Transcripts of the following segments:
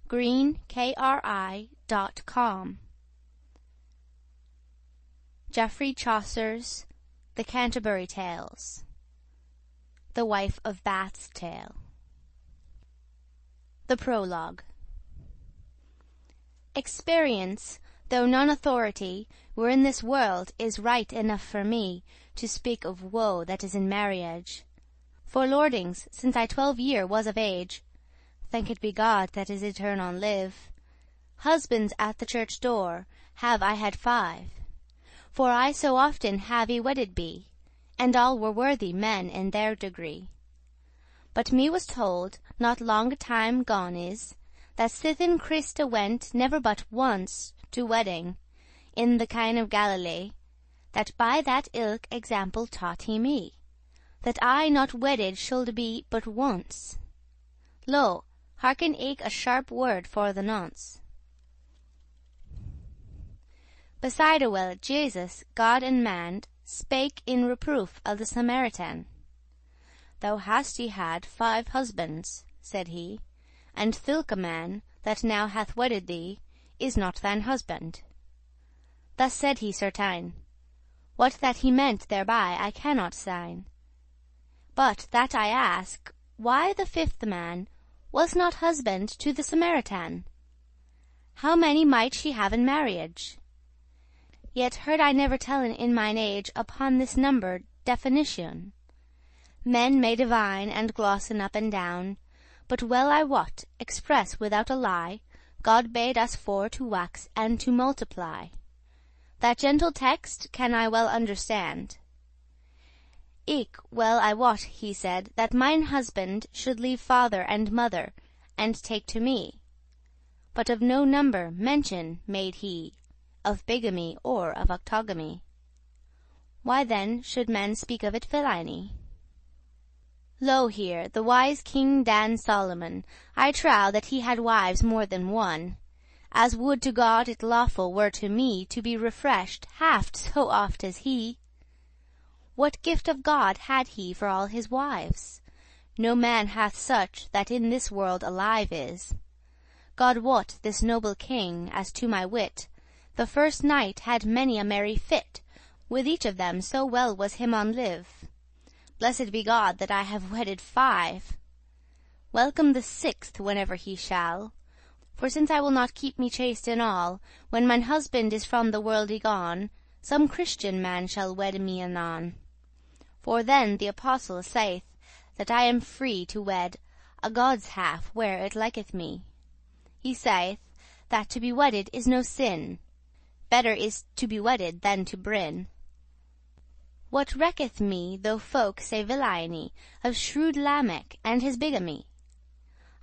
greenkri.com. Geoffrey Chaucer's The Canterbury Tales. The Wife of Bath's Tale. The Prologue. Experience, though none authority, were in this world, is right enough for me to speak of woe that is in marriage. For lordings, since I 12 year was of age, thanked be God that is eternal live, husbands at the church door have I had 5. For I so often have y-wedded be, and all were worthy men in their degree. But me was told, not long time gone is, that sithen Christ went never but once to wedding, in the kine of Galilee, that by that ilk example taught he me, that I not wedded should be but once. Lo, hearken eke a sharp word for the nonce. Beside a well Jesus, God and man, spake in reproof of the Samaritan. Thou hast y had 5 husbands, said he, and thilke man that now hath wedded thee is not thine husband. Thus said he certain. What that he meant thereby I cannot sign. But that I ask, why the 5th man was not husband to the Samaritan? How many might she have in marriage? Yet heard I never tellen in mine age upon this number definition. Men may divine and glossen up and down, but well I wot, express without a lie, God bade us for to wax and to multiply. That gentle text can I well understand. Eke well I wot, he said, that mine husband should leave father and mother, and take to me. But of no number mention made he of bigamy or of octogamy. Why then should men speak of it villainy? Lo here, the wise King Dan Solomon, I trow that he had wives more than one, as would to God it lawful were to me to be refreshed half so oft as he. What gift of God had he for all his wives? No man hath such that in this world alive is. God wot this noble king, as to my wit, the first night had many a merry fit, with each of them so well was him on live. Blessed be God that I have wedded 5. Welcome the 6th whenever he shall. For since I will not keep me chaste in all, when mine husband is from the world y gone, some Christian man shall wed me anon. For then the apostle saith that I am free to wed a God's half where it liketh me. He saith that to be wedded is no sin. Better is to be wedded than to brin. What recketh me though folk say villainy of shrewd Lamech and his bigamy?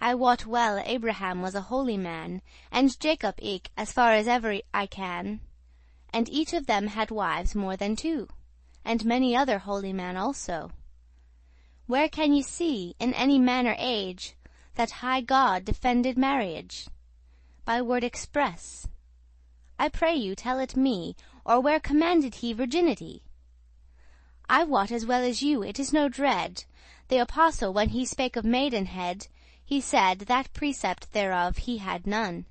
I wot well Abraham was a holy man, and Jacob eke, as far as ever I can, and each of them had wives more than 2, and many other holy men also. Where can ye see, in any man or age, that high God defended marriage? By word express. I pray you tell it me, or where commanded he virginity? I wot as well as you it is no dread. The apostle, when he spake of maidenhead, he said that precept thereof he had none.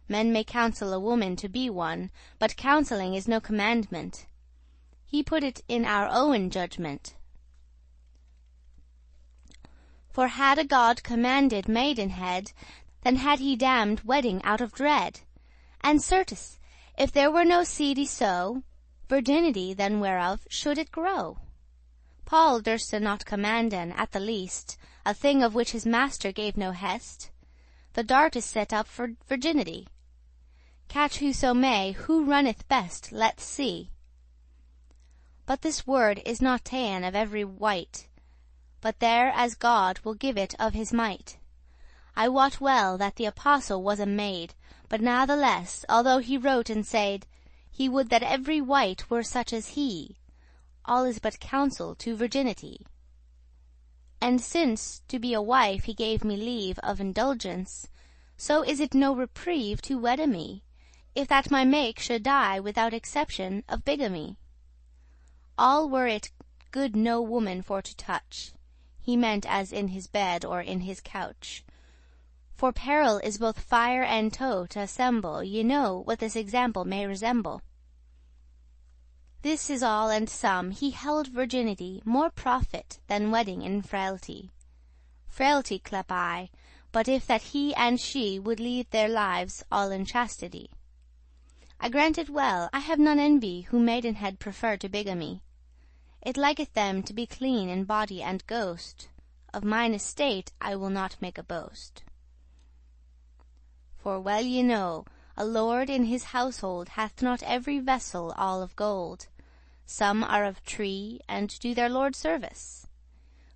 Men may counsel a woman to be one, but counselling is no commandment. He put it in our own judgment. For had a God commanded maidenhead, then had he damned wedding out of dread. And certes, if there were no seed y-sow, virginity then whereof should it grow? Paul durste not commanden, at the least, a thing of which his master gave no hest. The dart is set up for virginity. Catch whoso may, who runneth best, let's see. But this word is not ta'en of every wight, but there as God will give it of his might. I wot well that the apostle was a maid, but natheless, although he wrote and said, he would that every wight were such as he, all is but counsel to virginity. And since to be a wife he gave me leave of indulgence, so is it no reprieve to wedde me, if that my make should die without exception of bigamy. All were it good no woman for to touch, he meant as in his bed or in his couch. For peril is both fire and tow to assemble. Ye know what this example may resemble. This is all and some. He held virginity more profit than wedding in frailty. Frailty clepe I, but if that he and she would lead their lives all in chastity. I grant it well, I have none envy who maidenhead prefer to bigamy. It liketh them to be clean in body and ghost. Of mine estate I will not make a boast. For well ye know, a lord in his household hath not every vessel all of gold. Some are of tree, and do their lord service.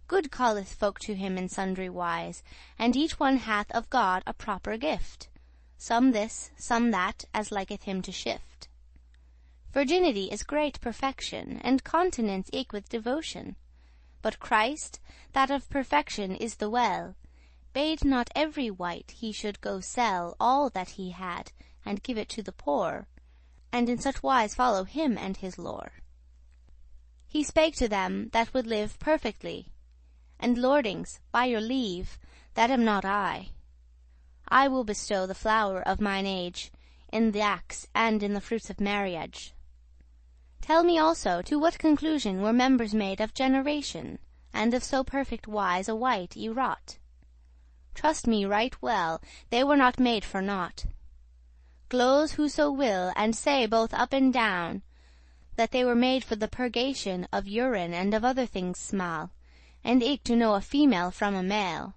Good calleth folk to him in sundry wise, and each one hath of God a proper gift. Some this, some that, as liketh him to shift. Virginity is great perfection, and continence eke with devotion. But Christ, that of perfection is the well, bade not every wight he should go sell all that he had, and give it to the poor, and in such wise follow him and his lore. He spake to them that would live perfectly, and lordings, by your leave, that am not I. I will bestow the flower of mine age in the acts and in the fruits of marriage. Tell me also to what conclusion were members made of generation, and of so perfect wise a wight ye wrought. Trust me right well, they were not made for naught. Glose whoso will, and say both up and down, that they were made for the purgation of urine and of other things small, and eke to know a female from a male.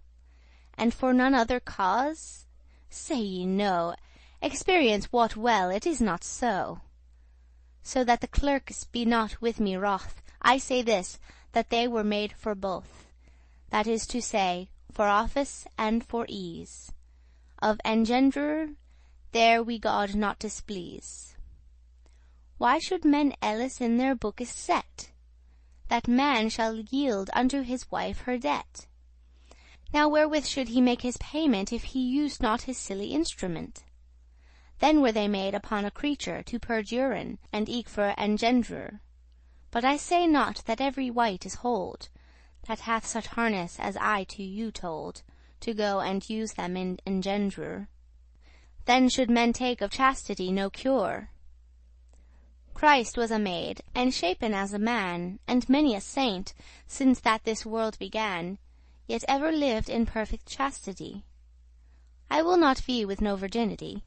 And for none other cause? Say ye no, experience wot well it is not so. So that the clerks be not with me wroth, I say this, that they were made for both, that is to say, for office and for ease. Of engenderer there we God not displease. Why should men elles in their bookes set, that man shall yield unto his wife her debt? Now wherewith should he make his payment, if he used not his silly instrument? Then were they made upon a creature to purge urine, and eke for engenderer. But I say not that every wight is hold, that hath such harness as I to you told, to go and use them in engenderer. Then should men take of chastity no cure. Christ was a maid, and shapen as a man, and many a saint, since that this world began, yet ever lived in perfect chastity. I will not vie with no virginity.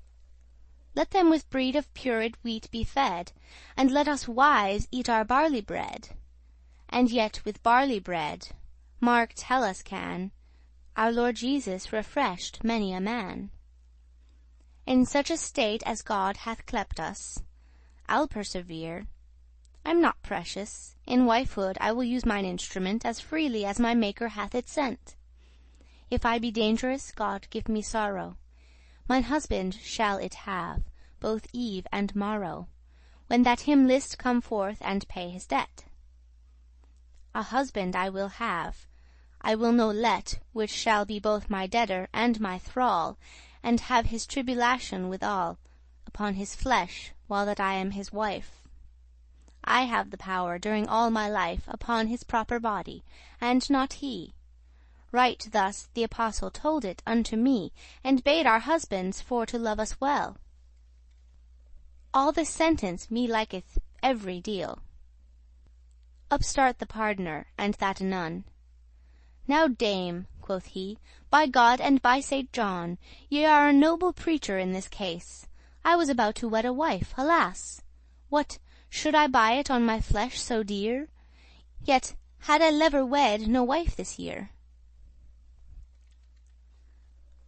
Let them with breed of purid wheat be fed, and let us wise eat our barley bread. And yet with barley bread, Mark tell us can, our Lord Jesus refreshed many a man. In such a state as God hath clept us, I'll persevere. I'm not precious. In wifehood I will use mine instrument as freely as my Maker hath it sent. If I be dangerous, God give me sorrow. Mine husband shall it have, both eve and morrow, when that him list come forth and pay his debt. A husband I will have, I will no let, which shall be both my debtor and my thrall, and have his tribulation withal upon his flesh, while that I am his wife. I have the power during all my life upon his proper body, and not he. Right thus the apostle told it unto me, and bade our husbands for to love us well. All this sentence me liketh every deal. Upstart the pardoner, and that anon. Now, dame, quoth he, by God and by Saint John, ye are a noble preacher in this case. I was about to wed a wife, alas! What, should I buy it on my flesh so dear? Yet had I lever wed no wife this year.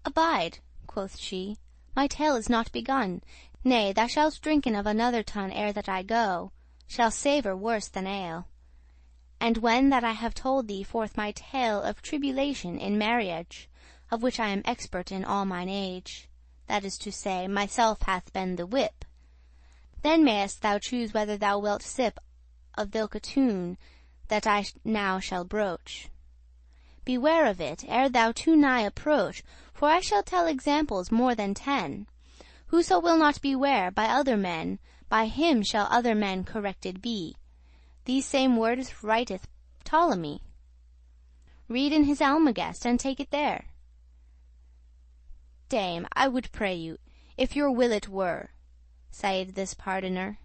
Abide, quoth she, my tale is not begun. Nay, thou shalt drinken of another tun ere that I go, shall savour worse than ale. And when that I have told thee forth my tale of tribulation in marriage, of which I am expert in all mine age, that is to say, myself hath been the whip, then mayest thou choose whether thou wilt sip of thilke tune that I now shall broach. Beware of it, ere thou too nigh approach, for I shall tell examples more than 10. Whoso will not beware by other men, by him shall other men corrected be. These same words writeth Ptolemy. Read in his Almagest, and take it there. dame, I would pray you, if your will it were," said this pardoner,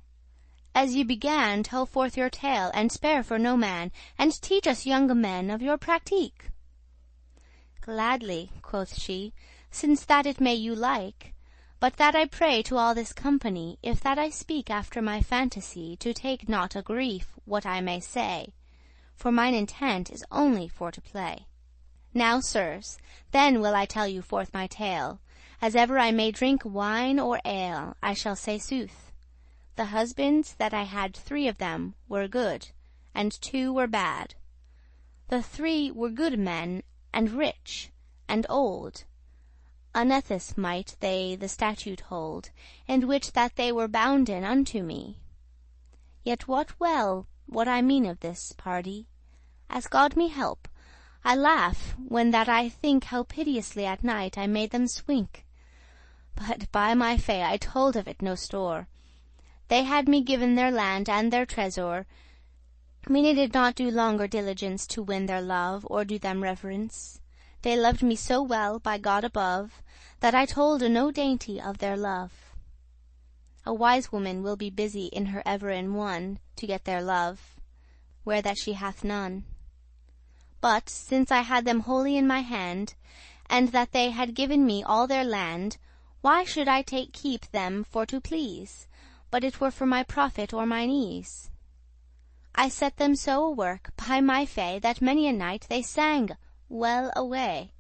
"as ye began, tell forth your tale, and spare for no man, and teach us younge men of your practique." "Gladly," quoth she, "since that it may you like; but that I pray to all this company, if that I speak after my fantasy, to take not a grief what I may say, for mine intent is only for to play. Now, sirs, then will I tell you forth my tale. As ever I may drink wine or ale, I shall say sooth. The husbands that I had, 3 of them were good, and 2 were bad. The 3 were good men, and rich, and old. Unnethes might they the statute hold, in which that they were bounden unto me. Yet wot well what I mean of this, pardie. As God me help, I laugh when that I think how piteously at night I made them swink. But by my fay I told of it no store. They had me given their land and their treasure. Me needed not do longer diligence to win their love, or do them reverence. They loved me so well, by God above, that I tolde no dainty of their love. A wise woman will be busy in her everin one to get their love, where that she hath none. But, since I had them wholly in my hand, and that they had given me all their land, why should I keep them for to please, but it were for my profit or mine ease? I set them so a work, by my fay, that many a night they sang well away.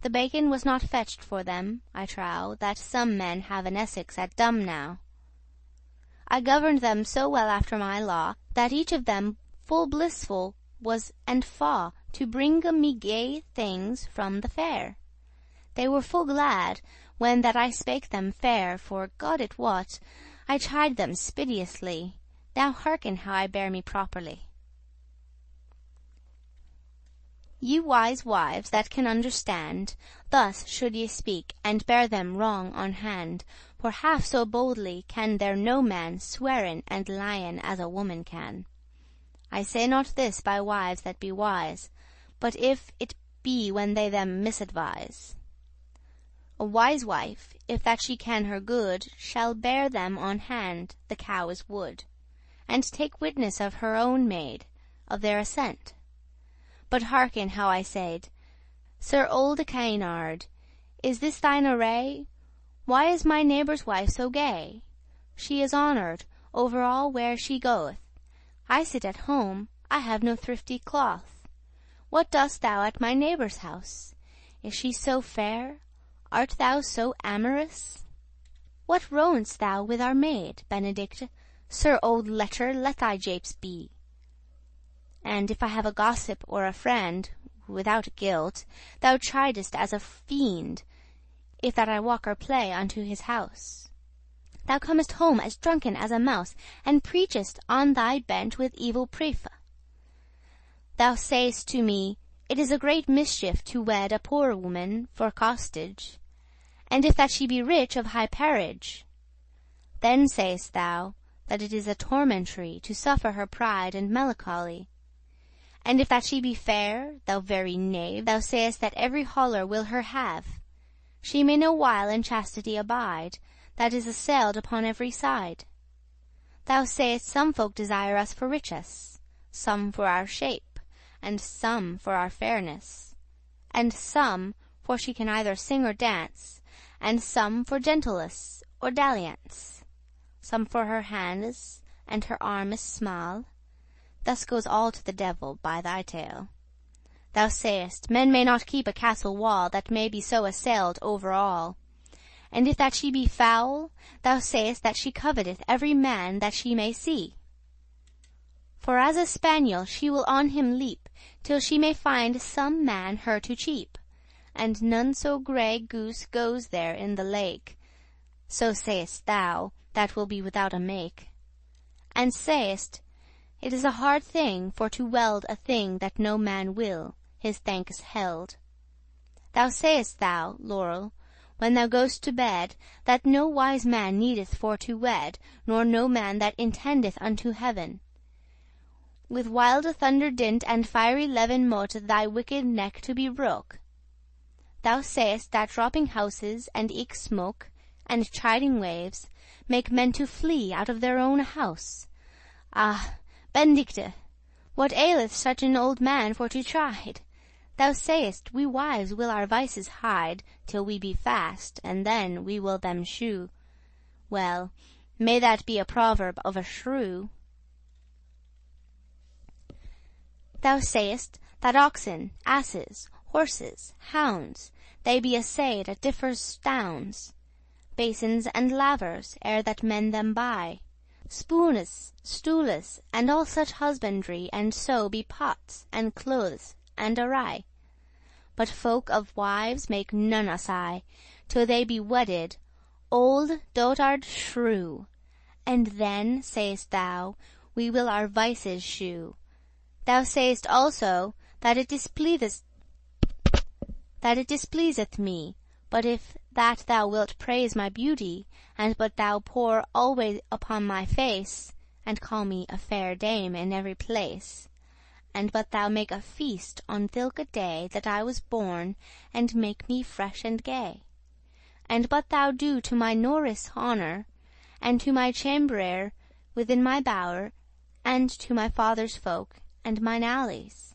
The bacon was not fetched for them, I trow, that some men have in Essex at Dum now. I governed them so well after my law, that each of them full blissful was and fa to bringe me gay things from the fair. They were full glad when that I spake them fair, for God it wot, I chide them spidiously. Now hearken how I bear me properly. Ye wise wives that can understand, thus should ye speak, and bear them wrong on hand, for half so boldly can there no man swearen and lien as a woman can. I say not this by wives that be wise, but if it be when they them misadvise. A wise wife, if that she can her good, shall bear them on hand the cow is wood, and take witness of her own maid, of their assent. But hearken how I said, Sir Olde Kainard, is this thine array? Why is my neighbour's wife so gay? She is honoured over all where she goeth. I sit at home, I have no thrifty cloth. What dost thou at my neighbour's house? Is she so fair? Art thou so amorous? What roan'st thou with our maid, Benedict? Sir old lecher, let thy japes be. And if I have a gossip or a friend, without guilt, thou chidest as a fiend, if that I walk or play unto his house. Thou comest home as drunken as a mouse, and preachest on thy bench with evil prefe. Thou sayest to me, it is a great mischief to wed a poor woman for costage, and if that she be rich of high parage. Then sayest thou that it is a tormentory to suffer her pride and melancholy. And if that she be fair, thou very knave, thou sayest that every holler will her have. She may no while in chastity abide, that is assailed upon every side. Thou sayest some folk desire us for riches, some for our shape, and some for our fairness, and some for she can either sing or dance, and some for gentleness or dalliance, some for her handes, and her armes small. Thus goes all to the devil by thy tale. Thou sayest, men may not keep a castle wall that may be so assailed over all. And if that she be foul, thou sayest that she coveteth every man that she may see. For as a spaniel she will on him leap, till she may find some man her to cheap, and none so grey goose goes there in the lake. So sayest thou, that will be without a make. And sayest, it is a hard thing for to weld a thing that no man will, his thanks held. Thou sayest thou, Laurel, when thou goest to bed, that no wise man needeth for to wed, nor no man that intendeth unto heaven. With wilde thunder dint and fiery leven mote thy wicked neck to be broke. Thou sayest that dropping houses, and eke smoke, and chiding waves, make men to flee out of their own house. Ah, Benedicte, what aileth such an old man for to chide? Thou sayest we wives will our vices hide till we be fast, and then we will them shew. Well, may that be a proverb of a shrew. Thou sayest that oxen, asses, horses, hounds, they be assayed at divers stounds, basins and lavers, ere that men them buy, spoones, stooles, and all such husbandry, and so be pots, and clothes, and array. But folk of wives make none assay, till they be wedded, old dotard shrew. And then, sayest thou, we will our vices shew. Thou sayest also that it displeaseth me, but if that thou wilt praise my beauty, and but thou pour always upon my face, and call me a fair dame in every place, and but thou make a feast on thilke day that I was born, and make me fresh and gay, and but thou do to my Norris honour, and to my chamberer within my bower, and to my father's folk, and mine allies.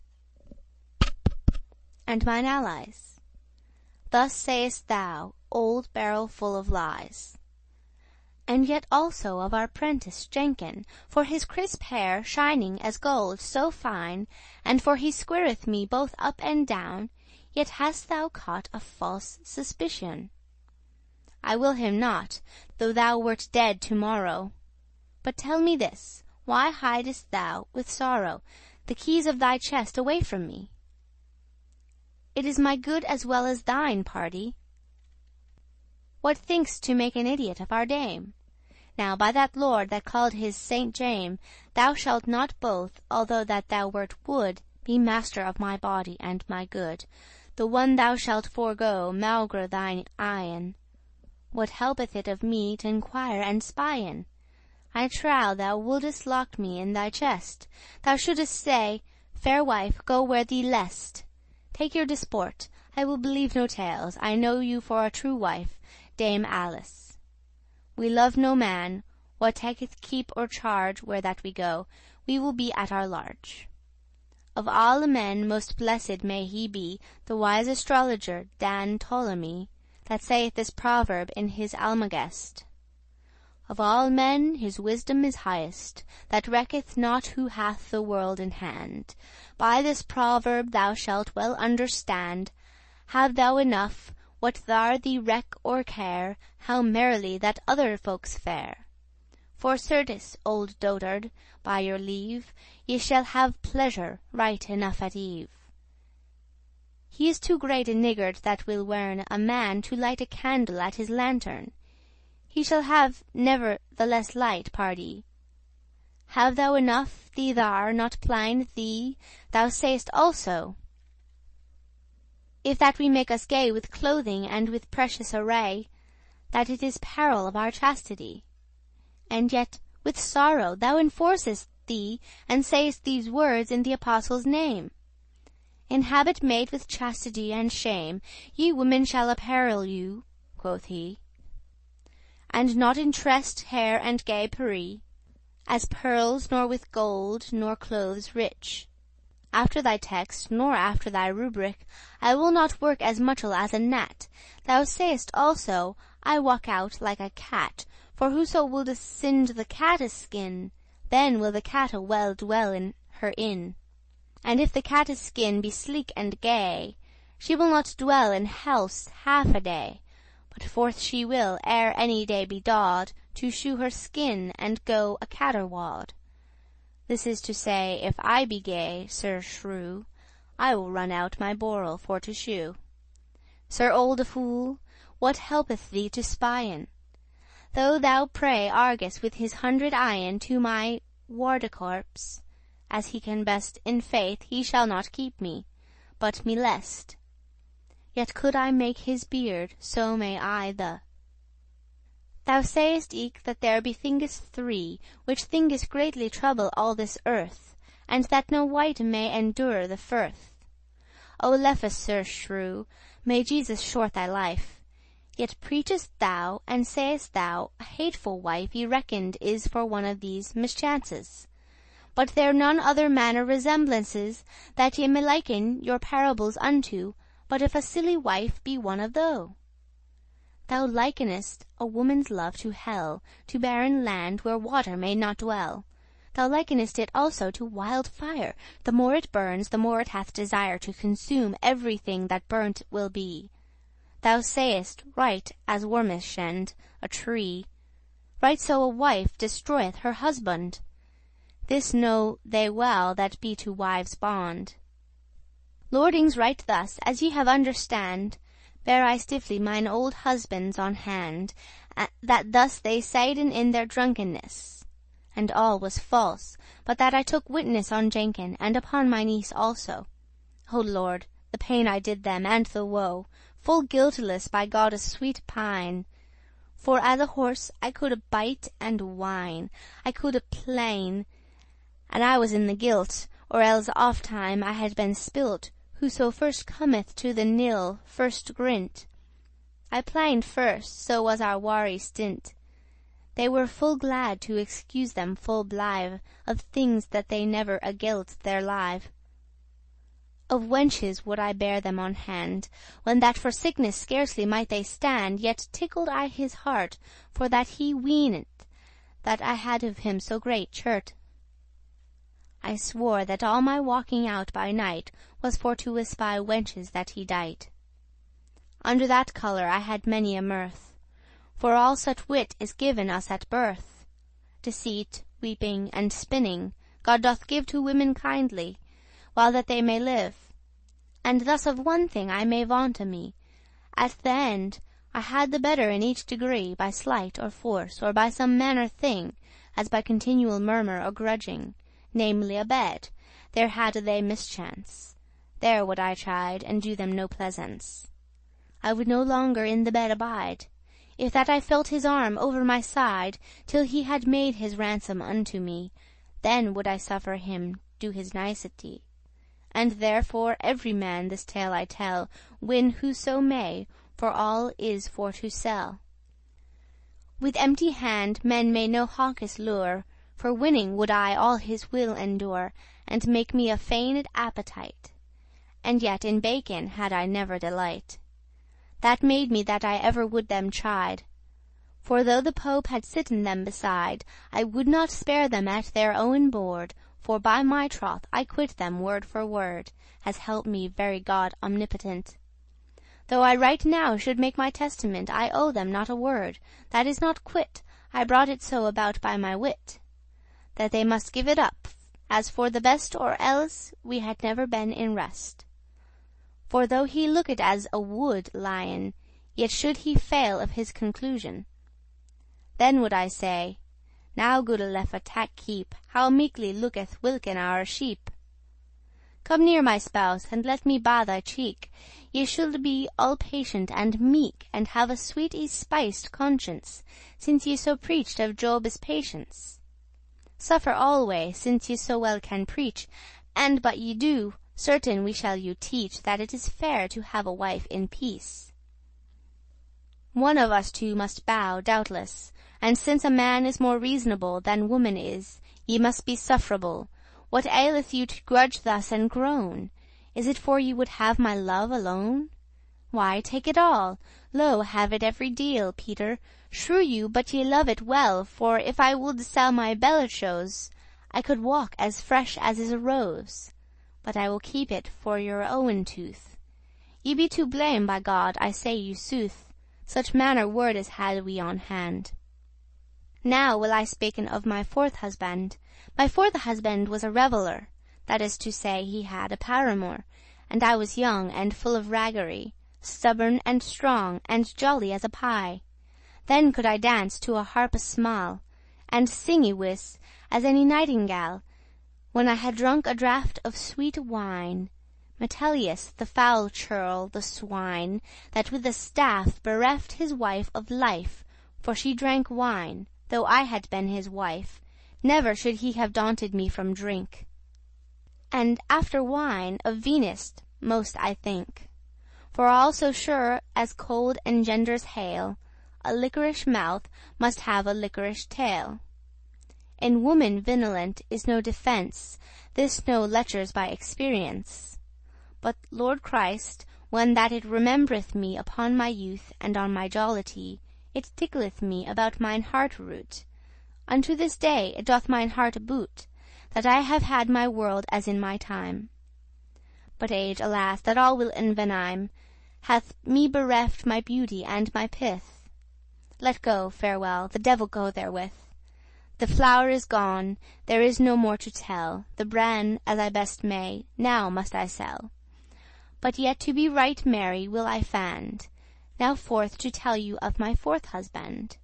Thus sayest thou, old barrel full of lies. And yet also of our prentice Jenkin, for his crisp hair shining as gold so fine, and for he squareth me both up and down, yet hast thou caught a false suspicion. I will him not, though thou wert dead to-morrow. But tell me this, why hidest thou with sorrow the keys of thy chest away from me? It is my good as well as thine, pardie. What think'st to make an idiot of our dame? Now, by that Lord that called his Saint James, thou shalt not both, although that thou wert would, be master of my body and my good. The one thou shalt forego, malgre thine eyen. What helpeth it of me t'inquire and spyen? I trow thou wouldest lock me in thy chest. Thou shouldest say, fair wife, go where thee lest. Take your disport, I will believe no tales. I know you for a true wife, Dame Alice. We love no man, what taketh keep or charge where that we go, we will be at our large. Of alle men most blessed may he be, the wise astrologer Dan Ptolemy, that saith this proverb in his Almagest. Of all men his wisdom is highest, that recketh not who hath the world in hand. By this proverb thou shalt well understand, have thou enough, what thar thee reck or care, how merrily that other folks fare. For certes, old dotard, by your leave, ye shall have pleasure right enough at eve. He is too great a niggard that will wern a man to light a candle at his lantern. He shall have never the less light, pardie. Have thou enough thee thar, not plain thee, thou sayest also. If that we make us gay with clothing and with precious array, that it is peril of our chastity. And yet with sorrow thou enforcest thee, and sayest these words in the apostle's name. In habit made with chastity and shame, ye women shall apparel you, quoth he, and not in tressed hair and gay perie, as pearls, nor with gold, nor clothes rich. After thy text, nor after thy rubric, I will not work as muchel as a gnat. Thou sayest also, I walk out like a cat, for whoso will singe the cate's skin, then will the catte well dwell in her inn. And if the catte's skin be sleek and gay, she will not dwell in house half a day, but forth she will, ere any day be dawed, to shew her skin and go a caterwawed. This is to say, if I be gay, Sir Shrew, I will run out my borel for to shew. Sir olde fool, what helpeth thee to spyen? Though thou pray Argus with his 100 eyen to my wardecorps, as he can best, in faith he shall not keep me, but me lest. Yet could I make his beard, so may I the. Thou sayest eke that there be thinges 3, which thinges greatly trouble all this earth, and that no wight may endure the firth. O lefe, Sir Shrew, May Jesus short thy life. Yet preachest thou, and sayest thou, a hateful wife ye reckoned is for one of these mischances. But there none other manner resemblances that ye may liken your parables unto, but if a silly wife be one of tho. Thou likenest a woman's love to hell, to barren land where water may not dwell. Thou likenest it also to wild fire. The more it burns, the more it hath desire to consume everything that burnt will be. Thou sayest, right as wormes shend a tree, right so a wife destroyeth her husband. This know they well that be to wives bond. Lordings, right thus, as ye have understand, bear I stiffly mine old husbands on hand, that thus they saiden in their drunkenness. And all was false, but that I took witness on Jenkin, and upon my niece also. O Lord, the pain I did them, and the woe, full guiltless by God's sweet pine. For as a horse I coulde bite and whine, I coulde plain, and I was in the guilt, or else ofttime I had been spilt. Whoso first cometh to the nil first grint. I plained first, so was our wary stint. They were full glad to excuse them full blithe of things that they never agilt their live. Of wenches would I bear them on hand, when that for sickness scarcely might they stand, yet tickled I his heart, for that he weened that I had of him so great churt. I swore that all my walking out by night was for to espy wenches that he dight. Under that colour I had many a mirth, for all such wit is given us at birth. Deceit, weeping, and spinning God doth give to women kindly, while that they may live. And thus of one thing I may vaunt me, at the end I had the better in each degree, by sleight or force, or by some manner thing, as by continual murmur or grudging, namely a bed, there had they mischance. There would I chide, and do them no pleasance. I would no longer in the bed abide, if that I felt his arm over my side, till he had made his ransom unto me, then would I suffer him do his nicety. And therefore every man this tale I tell, win whoso may, for all is for to sell. With empty hand men may no hawkes lure, for winning would I all his will endure, and make me a feigned appetite. And yet in bacon had I never delight. That made me that I ever would them chide. For though the Pope had sitten them beside, I would not spare them at their owen board, for by my troth I quit them word for word, as help me very God omnipotent. Though I right now should make my testament, I owe them not a word, that is not quit. I brought it so about by my wit, that they must give it up, as for the best, or else we had never been in rest. For though he looked as a wood lion, yet should he fail of his conclusion. Then would I say, now goode leffe tak keep, how meekly looketh Wilken our sheep. Come near, my spouse, and let me ba thy cheek. Ye should be all patient and meek, and have a sweet y-spiced conscience, since ye so preached of Job's patience. Suffer alway, since ye so well can preach, and but ye do, certain we shall you teach that it is fair to have a wife in peace. One of us two must bow, doubtless, and since a man is more reasonable than woman is, ye must be sufferable. What aileth you to grudge thus and groan? Is it for ye would have my love alone? Why, take it all. Lo, have it every deal, Peter. Shrew you but ye love it well, for if I would sell my bellicose, I could walk as fresh as is a rose. But I will keep it for your owen tooth. Ye be to blame, by God, I say you sooth. Such manner word as had we on hand. Now will I spaken of my fourth husband. My fourth husband was a reveller, that is to say, he had a paramour, and I was young and full of raggery, stubborn and strong, and jolly as a pie. Then could I dance to a harpe small, and sing y-wis as any nightingale, when I had drunk a draught of sweet wine. Metellus, the foul churl, the swine, that with a staff bereft his wife of life, for she drank wine, though I had been his wife, never should he have daunted me from drink. And after wine of Venus most I think, For all so sure as cold engenders hail, a liquorish mouth must have a liquorish tail. In woman vinolent is no defence, this no lechours by experience. But Lord Christ, when that it remembereth me upon my youth and on my jollity, it tickleth me about mine heart root. Unto this day it doth mine heart boot, that I have had my world as in my time. But age, alas, that all will envenime, hath me bereft my beauty and my pith. Let go, farewell, the devil go therewith. The flower is gone, there is no more to tell, the bran, as I best may, now must I sell. But yet to be right merry will I fand, now forth to tell you of my fourth husband.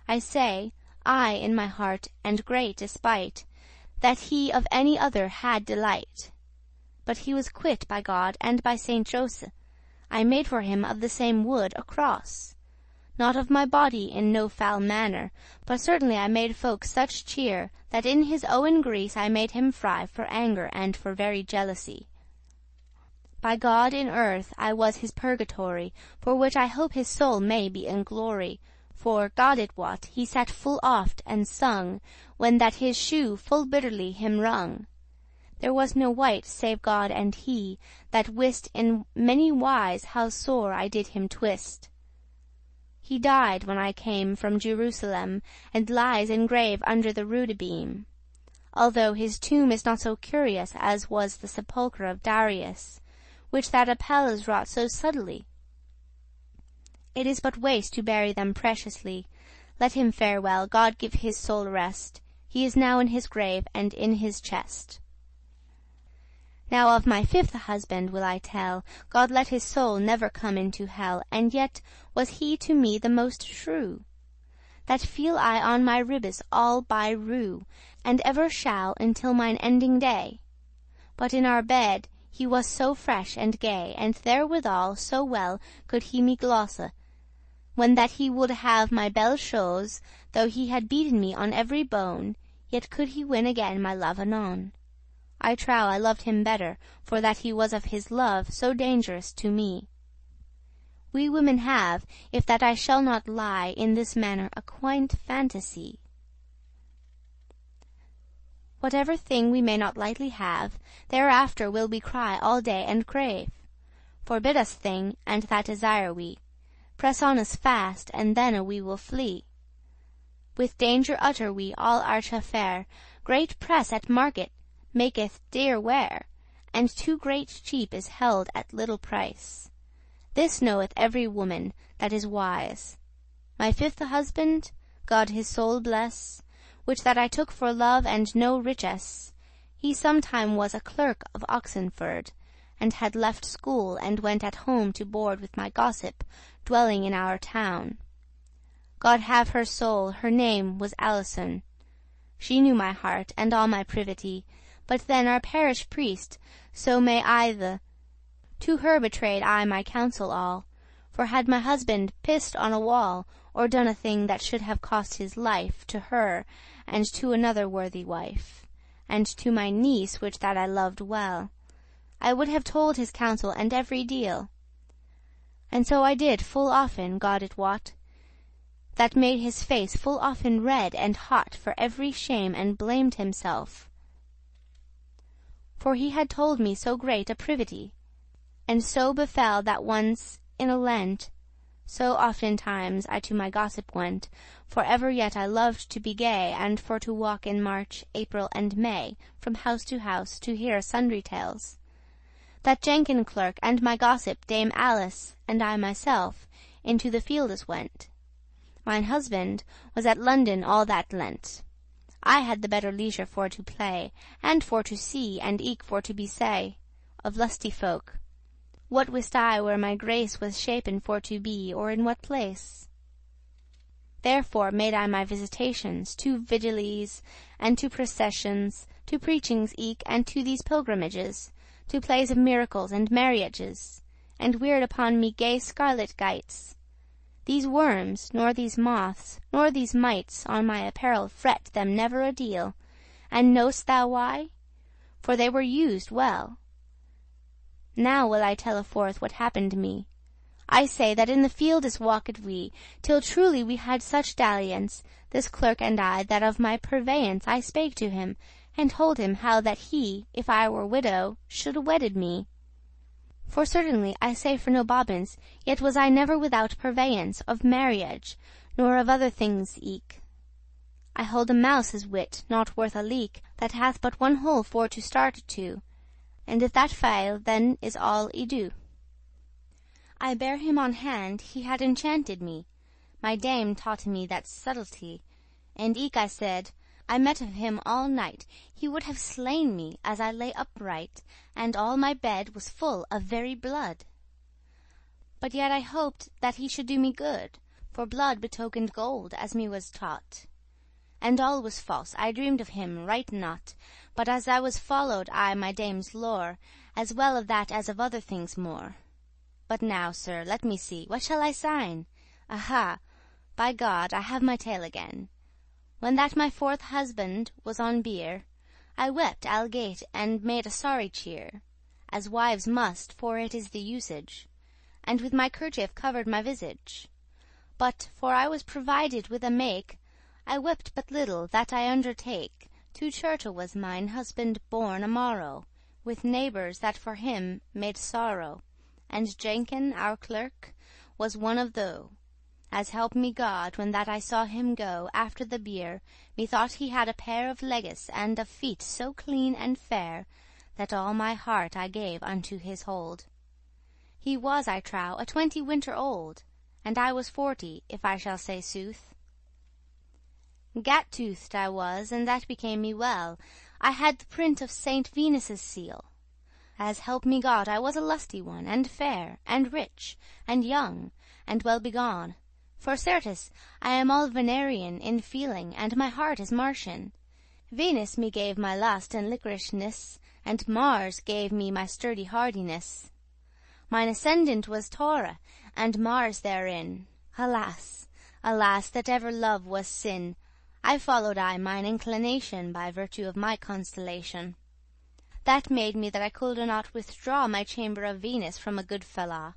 I say, I in my heart, and great despite, that he of any other had delight. But he was quit by God and by Saint Joseph. I made for him of the same wood a cross, not of my body in no foul manner, but certainly I made folk such cheer, that in his owen grease I made him fry for anger and for very jealousy. By God in earth I was his purgatory, for which I hope his soul may be in glory. For, God it wot, he sat full oft and sung, when that his shoe full bitterly him wrung. There was no wight, save God and he, that wist in many wise how sore I did him twist. He died when I came from Jerusalem, and lies in grave under the Rudebeam, although his tomb is not so curious as was the sepulchre of Darius, which that Apelles wrought so subtly. It is but waste to bury them preciously. Let him fare well, God give his soul rest. He is now in his grave and in his chest. Now of my fifth husband will I tell. God let his soul never come into hell, and yet was he to me the most shrew. That feel I on my ribbes all by rue, and ever shall until mine ending day. But in our bed he was so fresh and gay, and therewithal so well could he me glosse, when that he would have my belle chose, though he had beaten me on every bone, yet could he win again my love anon. I trow I loved him better, for that he was of his love so dangerous to me. We women have, if that I shall not lie, in this manner a quaint fantasy. Whatever thing we may not lightly have, thereafter will we cry all day and crave. Forbid us thing, and that desire we. Press on us fast, and then we will flee. With danger utter we all our chaffair. Great press at market maketh dear ware, and too great cheap is held at little price. This knoweth every woman that is wise. My fifth husband, God his soul bless, which that I took for love and no riches, he sometime was a clerk of Oxenford, and had left school, and went at home to board with my gossip, dwelling in our town. God have her soul, her name was Alison. She knew my heart, and all my privity, but then our parish priest, so may I to her betrayed I my counsel all, for had my husband pissed on a wall, or done a thing that should have cost his life, to her, and to another worthy wife, and to my niece, which that I loved well, I would have told his counsel and every deal. And so I did full often, God it wot, that made his face full often red and hot for every shame, and blamed himself. For he had told me so great a privity, and so befell that once in a Lent, so oftentimes I to my gossip went, for ever yet I loved to be gay, and for to walk in March, April, and May, from house to house, to hear sundry tales. That Jenkin clerk and my gossip Dame Alice, and I myself, into the fieldes went. Mine husband was at London all that Lent. I had the better leisure for to play, and for to see, and eke for to be say, of lusty folk. What wist I where my grace was shapen for to be, or in what place? Therefore made I my visitations to vigilies, and to processions, to preachings eke, and to these pilgrimages, to plays of miracles and marriages, and weird upon me gay scarlet gites. These worms, nor these moths, nor these mites on my apparel fret them never a deal, and know'st thou why? For they were used well. Now will I telle forth what happened me. I say that in the fieldes walked we, till truly we had such dalliance, this clerk and I, that of my purveyance I spake to him, and told him how that he, if I were widow, shoulde wedded me. For certainly I say for no bobbins, yet was I never without purveyance of marriage, nor of other things eke. I hold a mouse's wit not worth a leek, that hath but one hole for to starte to, and if that fail, then is all y do. I bare him on hand, he had enchanted me. My dame taughte me that subtlety, and eke I said, I met of him all night, he would have slain me, as I lay upright, and all my bed was full of very blood. But yet I hoped that he should do me good, for blood betokened gold, as me was taught. And all was false, I dreamed of him right not, but as I was followed I my dame's lore, as well of that as of other things more. But now, sir, let me see, what shall I sign? Aha! By God, I have my tale again. When that my fourth husband was on bier, I wept algate and made a sorry cheer, as wives must, for it is the usage, and with my kerchief covered my visage. But, for I was provided with a make, I wept but little, that I undertake. To churche was mine husband born a morrow, with neighbours that for him made sorrow. And Jenkin, our clerk, was one of tho. As help me God, when that I saw him go after the bier, methought he had a pair of legges and of feet so clean and fair, that all my heart I gave unto his hold. He was, I trow, a 20 winter old, and I was 40, if I shall say sooth. Gat-toothed I was, and that became me well. I had the print of Saint Venus' seal. As help me God, I was a lusty one, and fair, and rich, and young, and well begone. For certes, I am all Venerian in feeling, and my heart is Martian. Venus me gave my lust and licorishness, and Mars gave me my sturdy hardiness. Mine ascendant was Taure, and Mars therein. Alas, alas, that ever love was sin! I followed mine inclination, by virtue of my constellation. That made me that I coulde not withdraw my chamber of Venus from a good fella.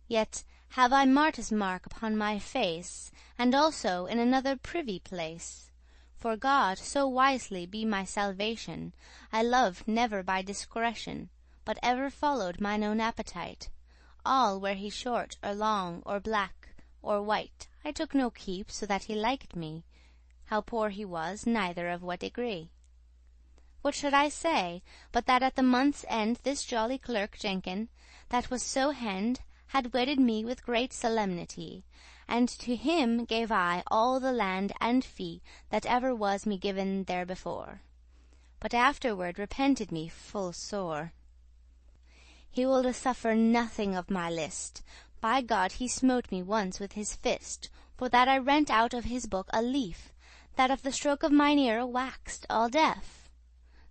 Yet have I Martis' mark upon my face, and also in another privy place. For God so wisely be my salvation, I loved never by discretion, but ever followed mine own appetite. All were he short, or long, or black, or white, I took no keep, so that he liked me. How poor he was, neither of what degree. What should I say, but that at the month's end this jolly clerk Jenkin, that was so hend, had wedded me with great solemnity, and to him gave I all the land and fee that ever was me given therebefore. But afterward repented me full sore. He woulde suffer nothing of my list. By God, he smote me once with his fist, for that I rent out of his book a leaf, that of the stroke of mine ear waxed all deaf.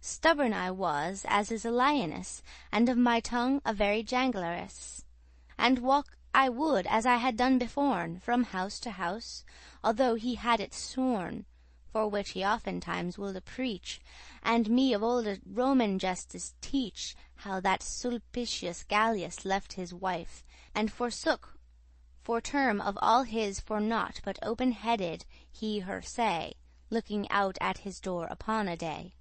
Stubborn I was, as is a lioness, and of my tongue a very jangleress. And walk I would, as I had done beforn, from house to house, although he had it sworn, for which he oftentimes woulde preach, and me of olde Roman justice teach, how that Sulpicius Gallus left his wife, and forsook for term of all his for naught, but open-headed he her say, looking out at his door upon a day.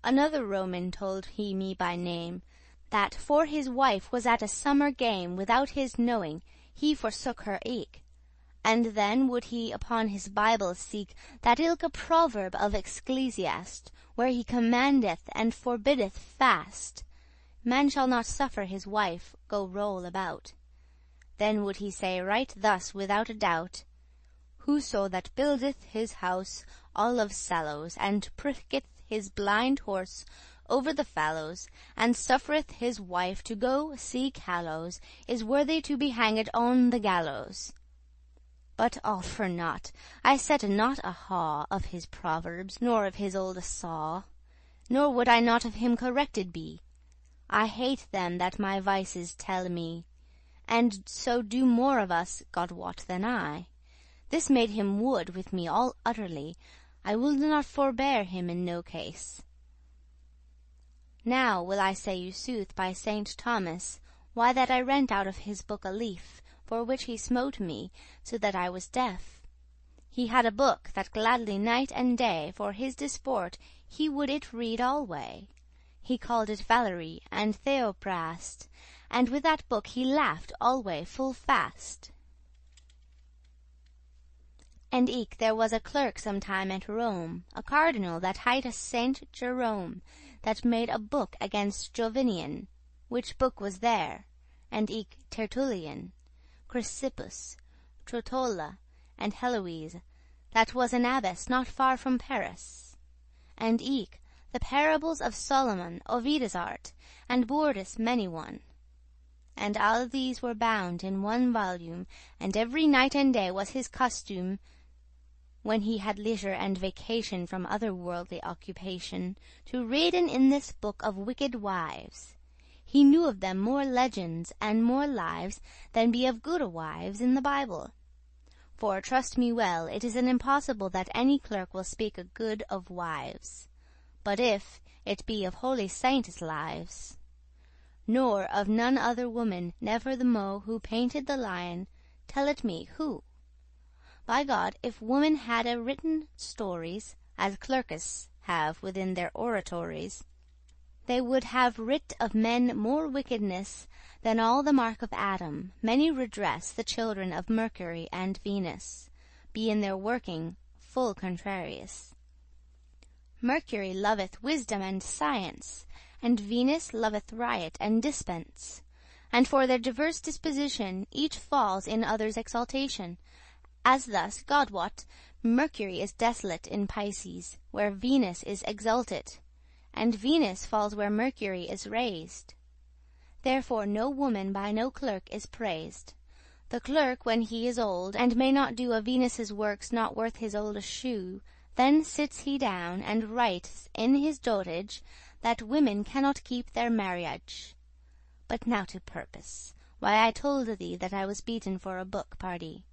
Another Roman told he me by name, that for his wife was at a summer game, without his knowing, he forsook her eke. And then would he upon his Bible seek that ilke proverb of Ecclesiast, where he commandeth and forbiddeth fast, man shall not suffer his wife go roll about. Then would he say right thus without a doubt, whoso that buildeth his house all of sallows, and pricketh his blind horse over the fallows, and suffereth his wife to go seek hallows, is worthy to be hanged on the gallows. But all for naught. I said not a haw of his proverbs, nor of his olde saw, nor would I not of him corrected be. I hate them that my vices tell me, and so do more of us, God wot, than I. This made him wood with me all utterly. I will not forbear him in no case. Now will I say you sooth by Saint Thomas, why that I rent out of his book a leaf, for which he smote me, so that I was deaf. He had a book that gladly night and day for his disport he would it read alway. He called it Valerie and Theoprast, and with that book he laughed alway full fast. And eke there was a clerk sometime at Rome, a cardinal that highte Saint Jerome, that made a book against Jovinian, which book was there, and eke Tertullian, Chrysippus, Trotula, and Heloise, that was an abbess not far from Paris, and eke the parables of Solomon, Ovide's art, and Boordus many one. And all these were bound in one volume, and every night and day was his costume, when he had leisure and vacation from other worldly occupation, to readen in this book of wicked wives. He knew of them more legends and more lives than be of goode wives in the Bible. For, trust me well, it is an impossible that any clerk will speak a good of wives, but if it be of holy saintes' lives. Nor of none other woman never the mo who painted the lion, tell it me who. By God, if women had written stories, as clerkes have within their oratories, they would have writ of men more wickedness than all the mark of Adam, many redress the children of Mercury and Venus, be in their working full contrarious. Mercury loveth wisdom and science, and Venus loveth riot and dispense, and for their diverse disposition each falls in other's exaltation, as thus, God wot, Mercury is desolate in Pisces, where Venus is exalted, and Venus falls where Mercury is raised. Therefore no woman by no clerk is praised. The clerk, when he is old, and may not do a Venus' works not worth his olde shoe, then sits he down and writes in his dotage that women cannot keep their marriage. But now to purpose, why I told thee that I was beaten for a book, pardie.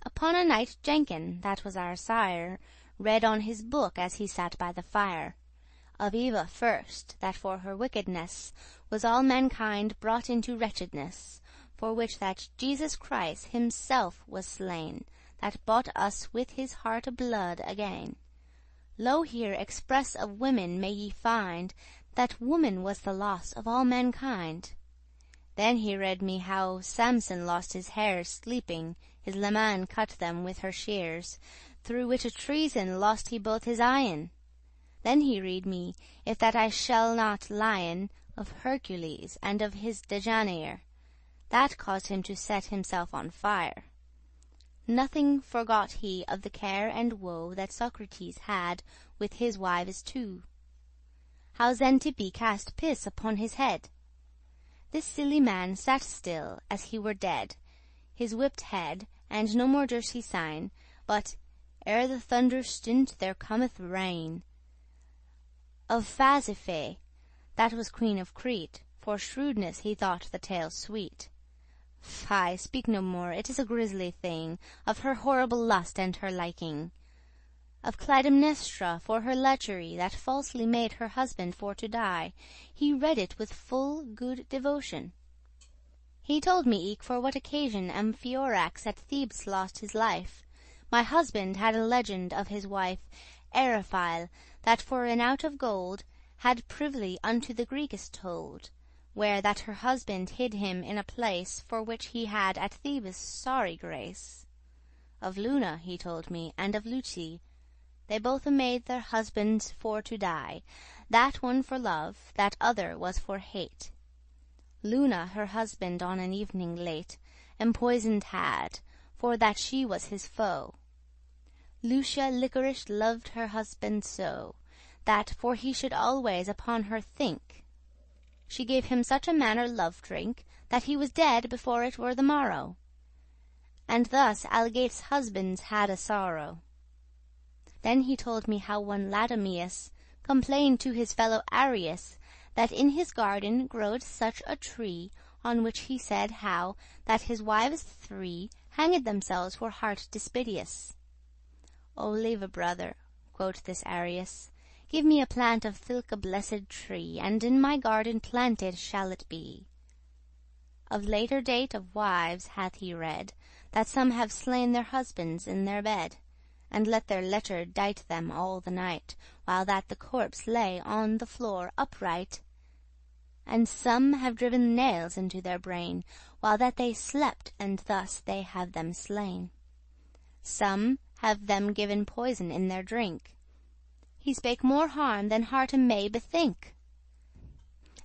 Upon a night Jenkin, that was our sire, read on his book as he sat by the fire. Of Eva first, that for her wickedness was all mankind brought into wretchedness, for which that Jesus Christ himself was slain, that bought us with his hearte blood again. Lo here express of women may ye find, that woman was the loss of all mankind. Then he read me how Samson lost his hairs sleeping, his leman cut them with her shears, through which a treason lost he both his eyen. Then he read me, if that I shall not lien, of Hercules and of his Dejanire, that caused him to set himself on fire. Nothing forgot he of the care and woe that Socrates had with his wives two. How Xantippe cast piss upon his head. This silly man sat still, as he were dead, his whipped head, and no more durst he sign, but, ere the thunder stint, there cometh rain. Of Phasiphae, that was queen of Crete, for shrewdness he thought the tale sweet. Fie, speak no more, it is a grisly thing, of her horrible lust and her liking. Of Clytemnestra, for her lechery, that falsely made her husband for to die, he read it with full good devotion. He told me eke for what occasion Amphiorax at Thebes lost his life. My husband had a legend of his wife Eriphyle, that for an out of gold had privily unto the Greekes told, where that her husband hid him in a place for which he had at Thebes sorry grace. Of Luna he told me, and of Lucy. They both made their husbands for to die, that one for love, that other was for hate. Luna her husband on an evening late empoisoned had, for that she was his foe. Lucia liquorish loved her husband so, that for he should always upon her think, she gave him such a manner love drink, that he was dead before it were the morrow. And thus algates husbands had a sorrow. Then he told me how one Laodameus complained to his fellow Arius, that in his garden growed such a tree, on which he said how that his wives three hanged themselves for heart dispiteous. O leve brother, quoth this Arius, give me a plant of thilke blessed tree, and in my garden planted shall it be. Of later date of wives hath he read, that some have slain their husbands in their bed, and let their lecher dight them all the night, while that the corpse lay on the floor upright. And some have driven nails into their brain, while that they slept, and thus they have them slain. Some have them given poison in their drink. He spake more harm than hearte may bethink.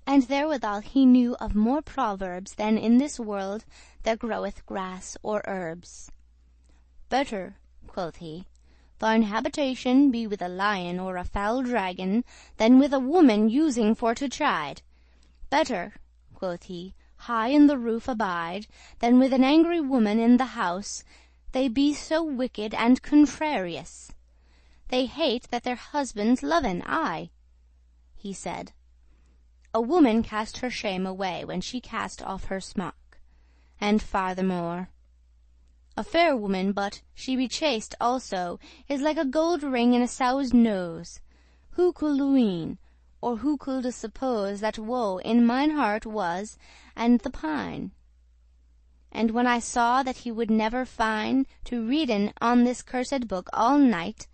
And therewithal he knew of more proverbs than in this world there groweth grass or herbs. Better, quoth he, thine habitation be with a lion or a foul dragon than with a woman using for to chide. Better, quoth he, high in the roof abide than with an angry woman in the house. They be so wicked and contrarious. They hate that their husbands loven, aye. He said, a woman cast her shame away when she cast off her smock. And farthermore, a fair woman, but she be chaste also, is like a gold ring in a sow's nose. Who could ween, or who could suppose that woe in mine heart was, and the pine? And when I saw that he would never find to readen on this cursed book all night,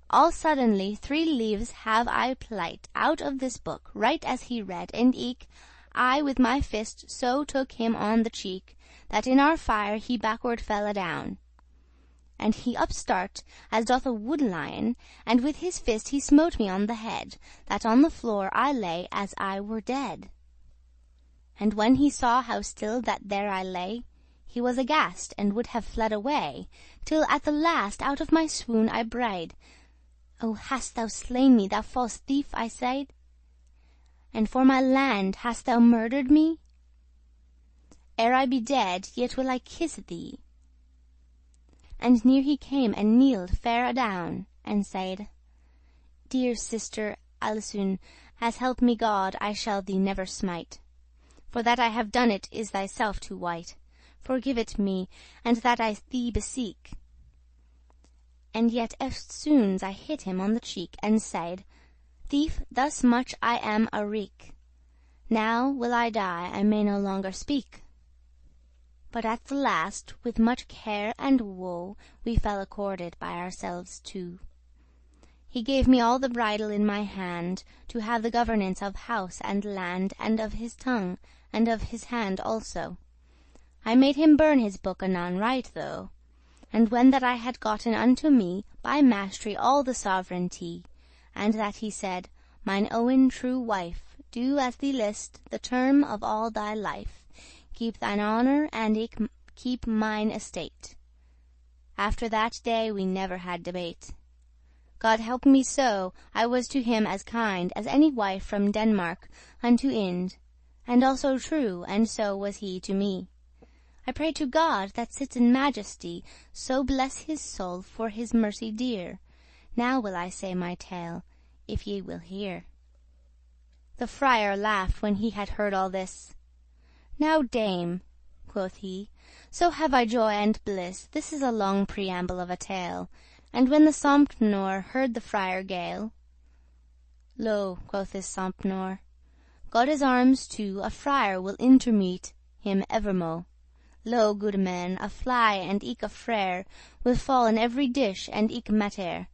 all suddenly 3 leaves have I plight out of this book, right as he read, and eke I with my fist so took him on the cheek, that in our fire he backward fell adown. And he upstart, as doth a wood lion, and with his fist he smote me on the head, that on the floor I lay as I were dead. And when he saw how still that there I lay, he was aghast, and would have fled away, till at the last out of my swoon I braid, "O hast thou slain me, thou false thief?" I said, "and for my land hast thou murdered me? Ere I be dead, yet will I kiss thee." And near he came and kneeled fair adown, and said, "Dear sister Alisoun, as help me God, I shall thee never smite. For that I have done it is thyself too white. Forgive it me, and that I thee beseek." And yet eftsoons I hit him on the cheek, and said, "Thief, thus much I am areek. Now will I die, I may no longer speak." But at the last, with much care and woe, we fell accorded by ourselves two. He gave me all the bridle in my hand, to have the governance of house and land, and of his tongue, and of his hand also. I made him burn his book anon right though. And when that I had gotten unto me by mastery all the sovereignty, and that he said, "Mine owen true wife, do as thee list the term of all thy life. Keep thine honour, and eke keep mine estate." After that day we never had debate. God help me so, I was to him as kind as any wife from Denmark unto Ind, and also true, and so was he to me. I pray to God that sits in majesty, so bless his soul for his mercy dear. Now will I say my tale, if ye will hear. The friar laughed when he had heard all this. "Now, dame," quoth he, "so have I joy and bliss. This is a long preamble of a tale." And when the Sompnour heard the friar gale, "Lo," quoth this Sompnour, "God his arms to a friar will intermete him evermo'. Lo, good man, a fly and eke a frere will fall in every dish and eke matter.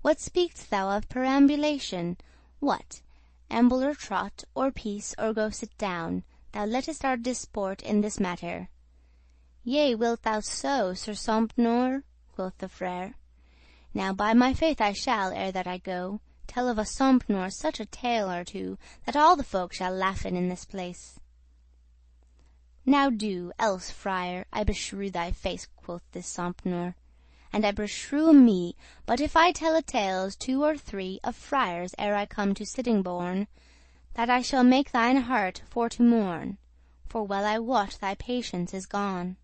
What speak'st thou of perambulation? What? Amble or trot, or peace, or go sit down? Thou lettest our disport in this matter." "Yea, wilt thou so, Sir Sompnour?" quoth the frere. "Now by my faith I shall, ere that I go, tell of a Sompnour such a tale or two, that all the folk shall laughen in this place." "Now do, else, friar, I beshrew thy face," quoth this Sompnour, "and I beshrew me, but if I telle tales 2 or 3 of friars ere I come to Sittingbourne, that I shall make thine heart for to mourn, for well I wot thy patience is gone."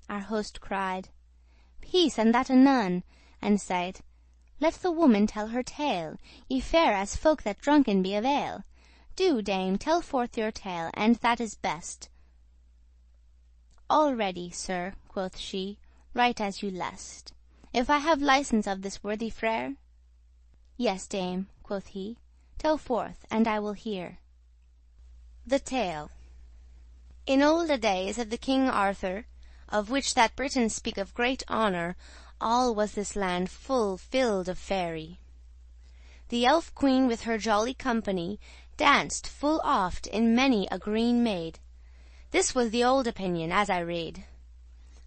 Our host cried, "Peace, and that anon," and said, "Let the woman tell her tale. Ye fare as folk that drunken be of ale. Do, dame, tell forth your tale, and that is best." "All ready, sir," quoth she, "right as you lest. If I have license of this worthy frere?" "Yes, dame," quoth he, "tell forth, and I will hear." The tale. In olde days of the King Arthur, of which that Britons speak of great honour, all was this land full filled of faery. The elf queen with her jolly company danced full oft in many a green mead. This was the old opinion, as I read.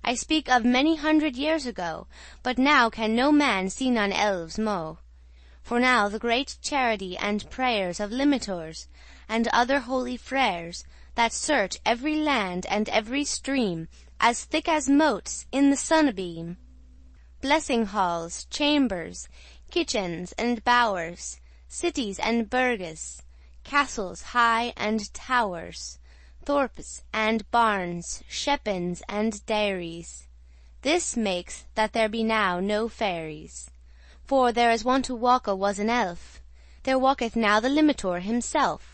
I speak of many 100 years ago, but now can no man see none elves mo'. For now the great charity and prayers of limitors and other holy freres, that search every land and every stream, as thick as motes in the sunbeam, blessing halls, chambers, kitchens and bowers, cities and burges, castles high and towers, thorpes and barns, schepens and dairies. This makes that there be now no fairies. For there as wont to walke was an elf, there walketh now the limitor himself,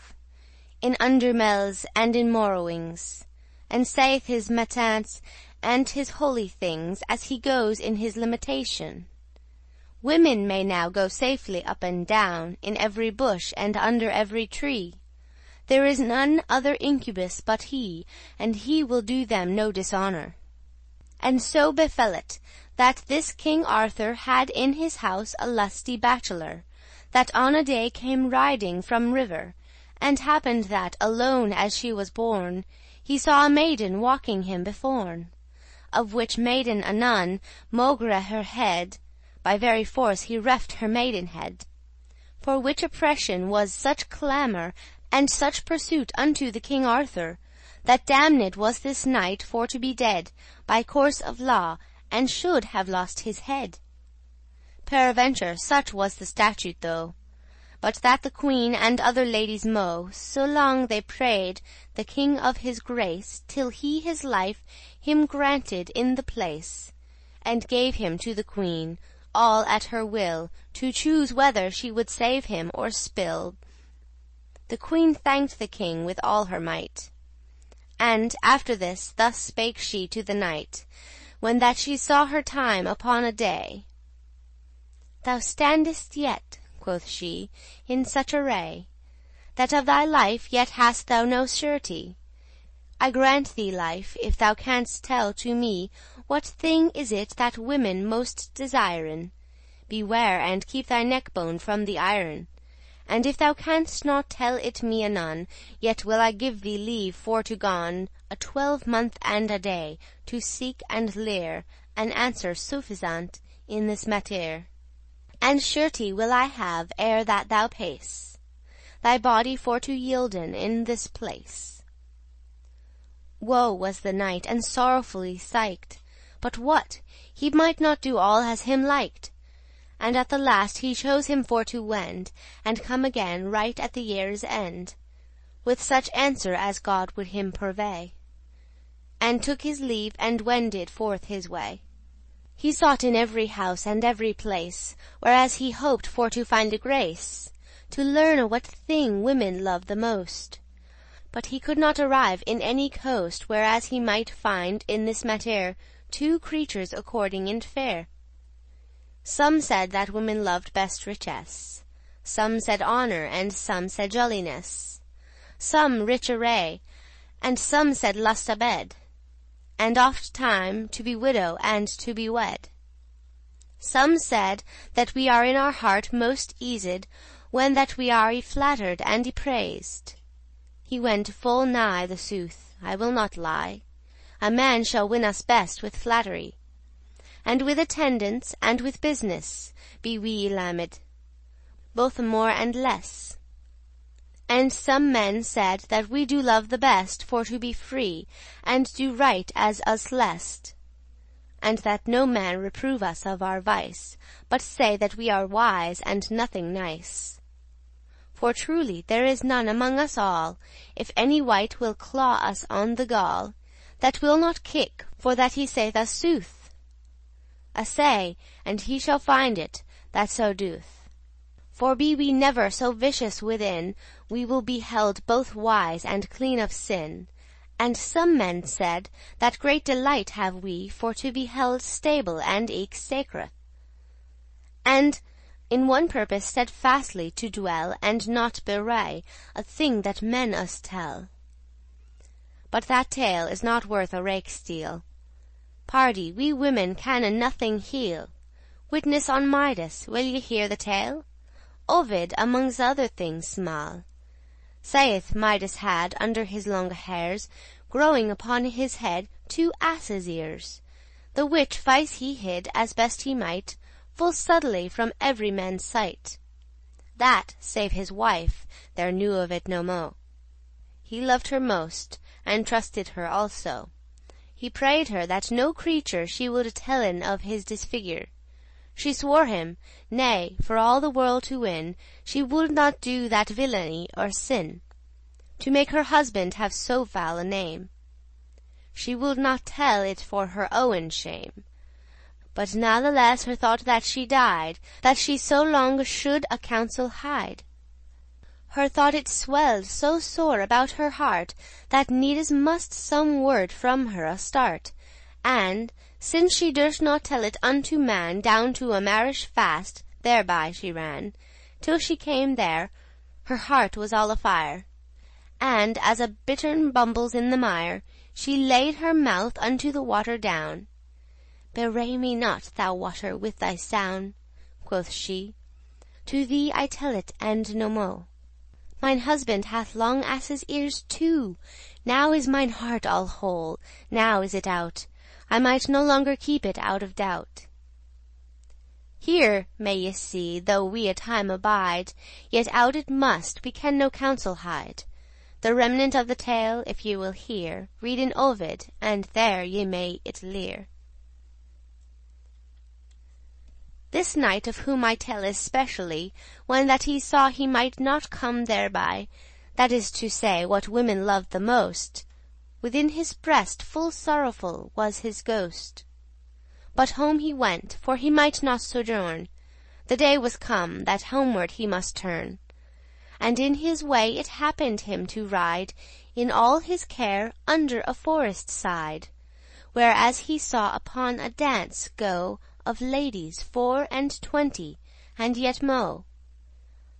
in undermels and in morrowings, and saith his matins and his holy things as he goes in his limitation. Women may now go safely up and down, in every bush and under every tree. There is none other incubus but he, and he will do them no dishonour. And so befell it, that this King Arthur had in his house a lusty bachelor, that on a day came riding from river, and happened that, alone as she was born, he saw a maiden walking him beforn. Of which maiden anon, maugre her head, by very force he reft her maidenhead. For which oppression was such clamour and such pursuit unto the King Arthur, that damned was this knight for to be dead by course of law, and should have lost his head. Peradventure such was the statute though, but that the queen and other ladies mo', so long they prayed the king of his grace, till he his life him granted in the place, and gave him to the queen, all at her will, to choose whether she would save him or spill. The queen thanked the king with all her might. And after this thus spake she to the knight, when that she saw her time upon a day. "Thou standest yet," quoth she, "in such array, that of thy life yet hast thou no surety. I grant thee life, if thou canst tell to me what thing is it that women most desiren. Beware and keep thy neckbone from the iron. And if thou canst not tell it me anon, yet will I give thee leave for to gon a 12 month and a day, to seek and lear an answer suffisant in this mattere. And surety will I have ere that thou pace thy body for to yielden in this place." Woe was the knight, and sorrowfully siked, but what? He might not do all as him liked. And at the last he chose him for to wend, and come again right at the year's end, with such answer as God would him purvey, and took his leave and wended forth his way. He sought in every house and every place, whereas he hoped for to find a grace, to learn what thing women love the most. But he could not arrive in any coast, whereas he might find in this mattere two creatures according in fair. Some said that women loved best richess, some said honour, and some said jolliness, some rich array, and some said lust a bed, and oft time to be widow and to be wed. Some said that we are in our heart most eased when that we are y-flattered and y-praised. He went full nigh the sooth, I will not lie. A man shall win us best with flattery, and with attendance and with business be we y-lamed, both more and less. And some men said that we do love the best for to be free, and do right as us lest, and that no man reprove us of our vice, but say that we are wise and nothing nice. For truly there is none among us all, if any wight will claw us on the gall, that will not kick for that he saith us sooth. Assay, and he shall find it that so doth. For be we never so vicious within, we will be held both wise and clean of sin. And some men said that great delight have we for to be held stable and eke sacred, and in one purpose steadfastly to dwell, and not bewray a thing that men us tell. but that tale is not worth a rake steel. Pardie, we women can a nothing heal. Witness on Midas, will ye hear the tale? Ovid, amongst other things small, saith Midas had, under his longe hairs, growing upon his head, 2 asses' ears, the which vice he hid, as best he might, full subtly from every man's sight, that, save his wife, there knew of it no mo. He loved her most, and trusted her also. He prayed her that no creature she would tellen of his disfigure. She swore him, nay, for all the world to win, she would not do that villainy or sin, to make her husband have so foul a name. She would not tell it for her owen shame, but natheless her thought that she died, that she so long should a counsel hide. Her thought it swelled so sore about her heart, that needes must some word from her a start, and, since she durst not tell it unto man, down to a marish fast thereby she ran, till she came there, her heart was all afire, and, as a bittern bumbles in the mire, she laid her mouth unto the water down. "Bewray me not, thou water, with thy soun," quoth she, "to thee I tell it, and no mo. Mine husband hath long asses' ears too. Now is mine heart all whole, now is it out. I might no longer keep it out of doubt. Here may ye see, though we a time abide, yet out it must, we can no counsel hide. The remnant of the tale, if ye will hear, read in Ovid, and there ye may it lear. This knight, of whom I tell especially, when that he saw he might not come thereby, that is to say, what women loved the most, within his breast full sorrowful was his ghost. But home he went, for he might not sojourn. The day was come that homeward he must turn. And in his way it happened him to ride, in all his care, under a forest side, whereas he saw upon a dance go of ladies 24, and yet mo.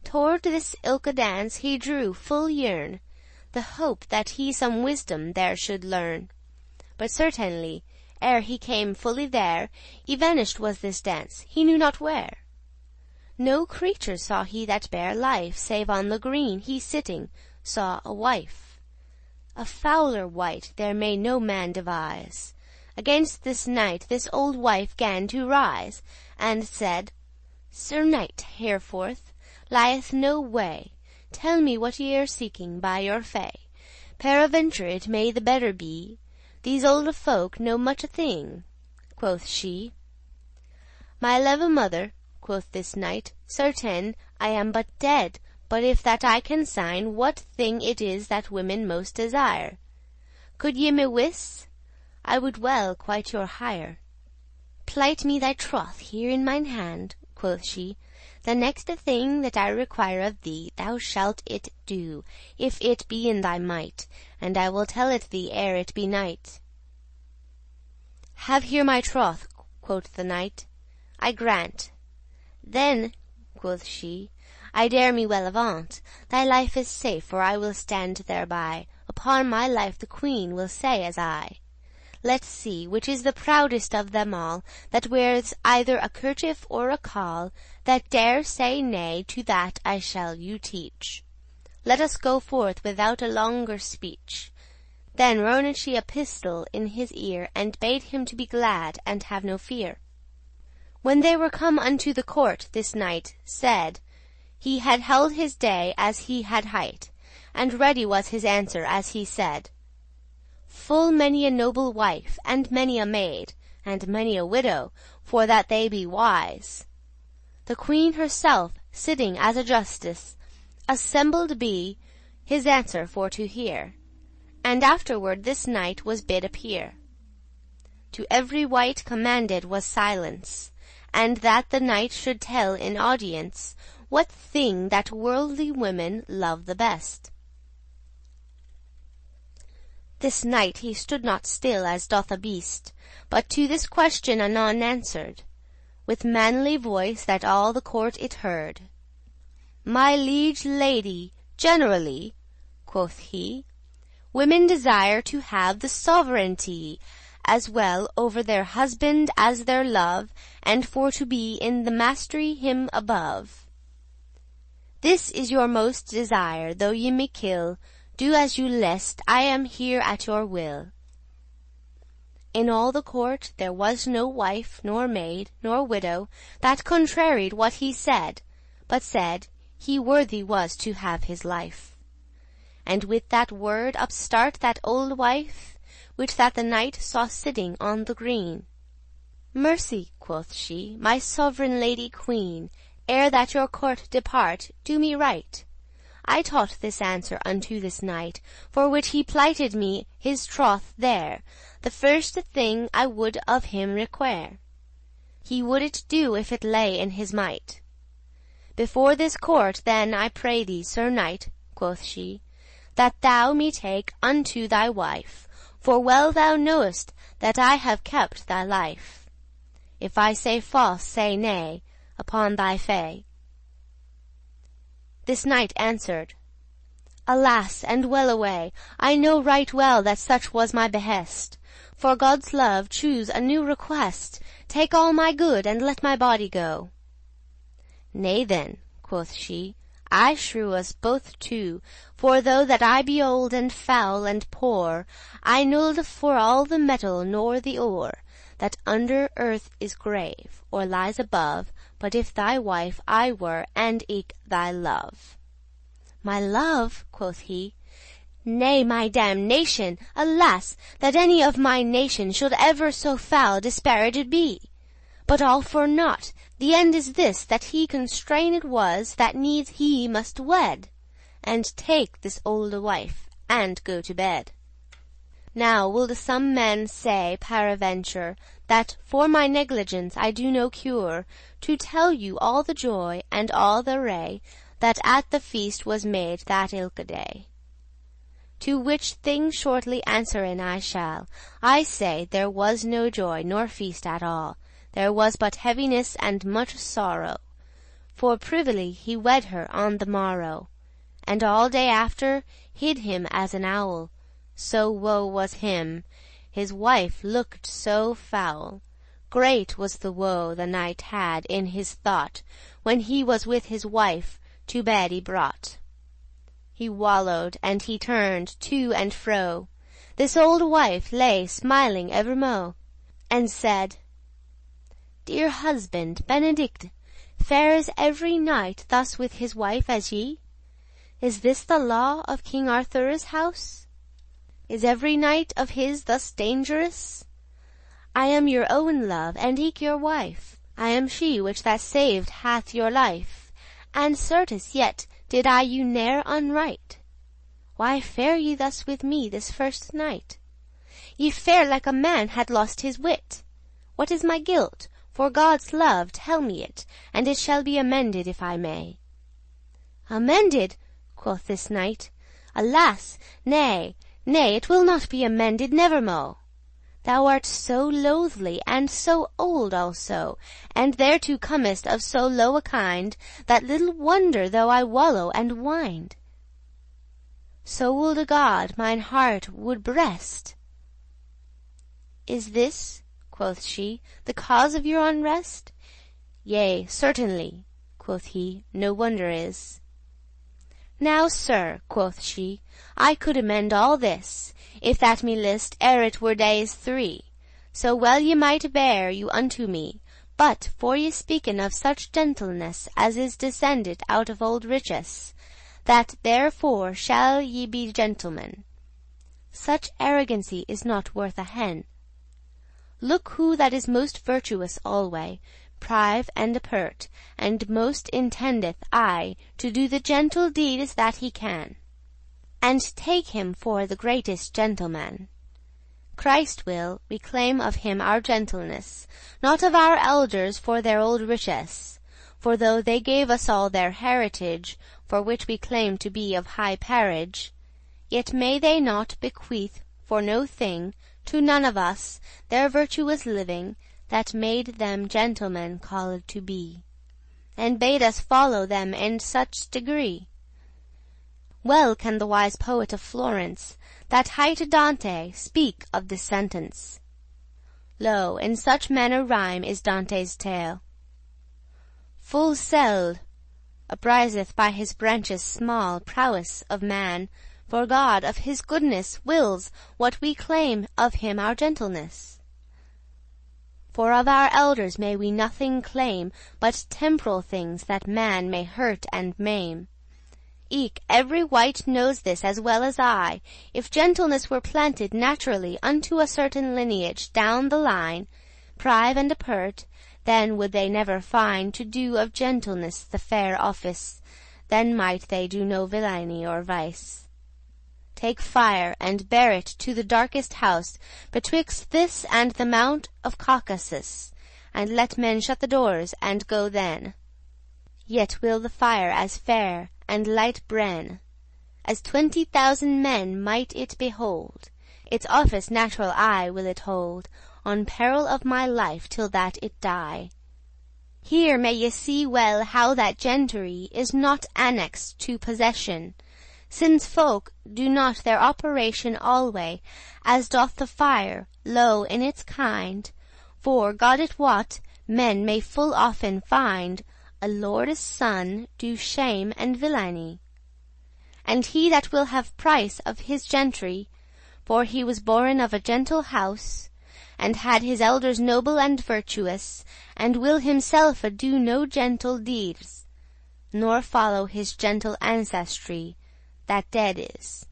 Toward this ilke dance he drew full yearn, the hope that he some wisdom there should learn. But certainly, ere he came fully there, y-vanished was this dance, he knew not where. No creature saw he that bare life, save on the green he sitting saw a wife. A fouler wight there may no man devise. Against this knight this old wife gan to rise, and said, "Sir knight, hereforth lieth no way. Tell me what ye are seeking by your fay. Peradventure it may the better be. These olde folk know much a thing," quoth she. "My leve mother," quoth this knight, "certain I am but dead, but if that I can sign what thing it is that women most desire. Could ye me wis, I would well quite your hire." "Plight me thy troth here in mine hand," quoth she. "The nexte thing that I require of thee, thou shalt it do, if it be in thy might, and I will tell it thee ere it be night." "Have here my troth," quoth the knight, "I grant." "Then," quoth she, "I dare me well avaunt. Thy life is safe, for I will stand thereby. Upon my life the queen will say as I. Let's see, which is the proudest of them all, that wears either a kerchief or a caul, that dare say nay to that I shall you teach. Let us go forth without a longer speech." Then ronned she a pistol in his ear, and bade him to be glad, and have no fear. When they were come unto the court, this knight said he had held his day as he had hight, and ready was his answer as he said: "Full many a noble wife, and many a maid, and many a widow, for that they be wise. The queen herself, sitting as a justice, assembled be his answer for to hear. And afterward this knight was bid appear. To every wight commanded was silence, and that the knight should tell in audience what thing that worldly women love the best. This knight he stood not still as doth a beast, but to this question anon answered, with manly voice that all the court it heard. "My liege lady, generally," quoth he, Women desire to have the sovereignty, as well over their husband as their love, and for to be in the mastery him above. This is your most desire, though ye me kill, do as you list, I am here at your will. In all the court there was no wife, nor maid, nor widow, that contraried what he said, but said, he worthy was to have his life. And with that word upstart that old wife, which that the knight saw sitting on the green. Mercy, quoth she, my sovereign lady queen, ere that your court depart, do me right. I taught this answer unto this knight, for which he plighted me his troth there, the first thing I would of him require. He would it do if it lay in his might. Before this court then I pray thee, sir knight, quoth she, that thou me take unto thy wife, for well thou knowest that I have kept thy life. If I say false, say nay, upon thy fay. This knight answered, Alas, and well away, I know right well that such was my behest. For God's love choose a new request, take all my good, and let my body go. Nay then, quoth she, I shrew us both two, for though that I be old and foul and poor, I know for all the metal nor the ore, that under earth is grave, or lies above, but if thy wife I were, and eke thy love. My love, quoth he, nay, my damnation, alas, that any of my nation should ever so foul disparaged be. But all for naught, the end is this, that he constrained was, that needs he must wed, and take this olde wife, and go to bed. Now will some men say, paraventure, that for my negligence I do no cure, to tell you all the joy and all the array that at the feast was made that ilke day. To which thing shortly answering I shall. I say there was no joy nor feast at all, there was but heaviness and much sorrow. For privily he wed her on the morrow, and all day after hid him as an owl. So woe was him, his wife looked so foul. Great was the woe the knight had in his thought, when he was with his wife to bed he brought. He wallowed, and he turned to and fro. This old wife lay smiling evermo', and said, Dear husband, Benedict, fares every knight thus with his wife as ye? Is this the law of King Arthur's house? Is every knight of his thus dangerous? I am your own love, and eke your wife. I am she which that saved hath your life, and certes yet did I you ne'er unright. Why fare ye thus with me this first night? Ye fare like a man had lost his wit. What is my guilt? For God's love tell me it, and it shall be amended if I may. Amended? Quoth this knight. Alas, nay, nay, it will not be amended nevermo'. Thou art so loathly, and so old also, and thereto comest of so low a kind, that little wonder though I wallow and wind. So woulde God mine heart would brest. Is this, quoth she, the cause of your unrest? Yea, certainly, quoth he, no wonder is. Now, sir, quoth she, I could amend all this, if that me list, ere it were days 3. So well ye might bear you unto me, but for ye speaken of such gentleness as is descended out of old riches, that therefore shall ye be gentlemen. Such arrogancy is not worth a hen. Look who that is most virtuous alway, prive and apert, and most intendeth aye to do the gentle deeds that he can, and take him for the greatest gentleman. Christ will, we claim of him our gentleness, not of our elders for their old riches. For though they gave us all their heritage, for which we claim to be of high parage, yet may they not bequeath for no thing to none of us their virtuous living, that made them gentlemen called to be, and bade us follow them in such degree. Well can the wise poet of Florence, that highte Dante, speak of this sentence. Lo, in such manner rhyme is Dante's tale. Full seld upriseth by his branches small prowess of man, for God of his goodness wills what we claim of him our gentleness. For of our elders may we nothing claim but temporal things that man may hurt and maim. Eke every wight knows this as well as I. If gentleness were planted naturally unto a certain lineage down the line, prive and apert, then would they never find to do of gentleness the fair office, then might they do no villainy or vice. Take fire and bear it to the darkest house betwixt this and the Mount of Caucasus, and let men shut the doors and go then. Yet will the fire as fair and light brenn, as 20,000 men might it behold. Its office natural eye will it hold, on peril of my life till that it die. Here may ye see well how that gentry is not annexed to possession, since folk do not their operation alway, as doth the fire, low in its kind. For, God it wot, men may full often find a lorde's son do shame and villainy. And he that will have price of his gentry, for he was born of a gentle house, and had his elders noble and virtuous, and will himself do no gentle deeds, nor follow his gentle ancestry, that dead is.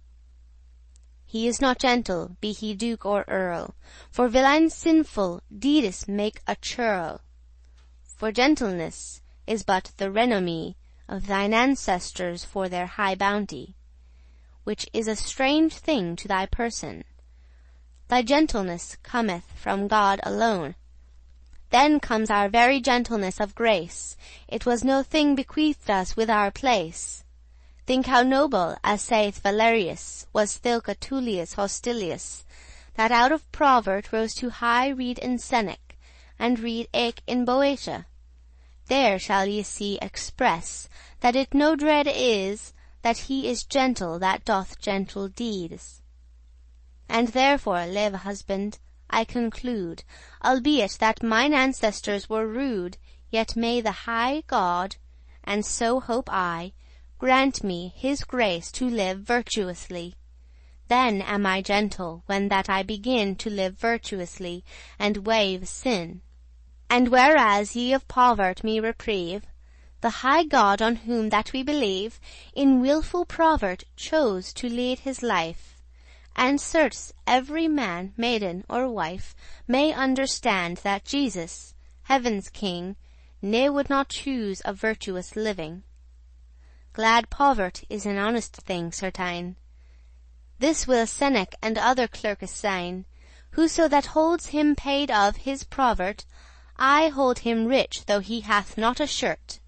He is not gentle, be he duke or earl, for villains sinful deedes make a churl. For gentleness is but the renommee of thine ancestors for their high bounty, which is a strange thing to thy person. Thy gentleness cometh from God alone. Then comes our very gentleness of grace. It was no thing bequeathed us with our place. Think how noble, as saith Valerius, was thilke Tullius Hostilius, that out of Provert rose to high read in Senec, and read eke in Boeotia. There shall ye see express that it no dread is, that he is gentle that doth gentle deeds. And therefore, live husband, I conclude, albeit that mine ancestors were rude, yet may the high God, and so hope I, grant me his grace to live virtuously. Then am I gentle, when that I begin to live virtuously, and waive sin. And whereas ye of povert me reprieve, the high God on whom that we believe, in wilful povert chose to lead his life. And certes every man, maiden, or wife may understand that Jesus, heaven's King, ne would not choose a virtuous living. Glad povert is an honest thing, certain. This will Senec and other clerkes sign. Whoso that holds him paid of his povert, I hold him rich though he hath not a shirt.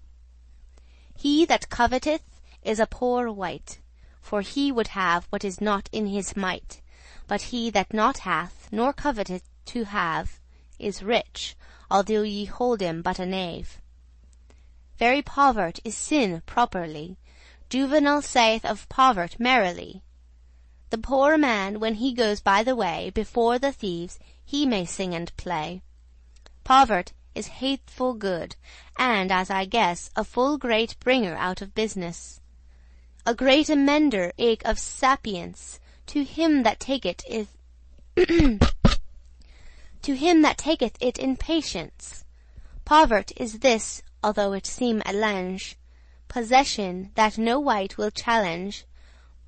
He that coveteth is a poor wight, for he would have what is not in his might. But he that not hath, nor coveteth to have, is rich, although ye hold him but a knave. Very povert is sin properly. Juvenal saith of povert merrily. The poor man, when he goes by the way, before the thieves he may sing and play. Povert is hateful good, and, as I guess, a full great bringer out of business. A great amender eke of sapience, to him that taketh it to him that taketh it in patience. Povert is this, although it seem a lange, possession that no wight will challenge.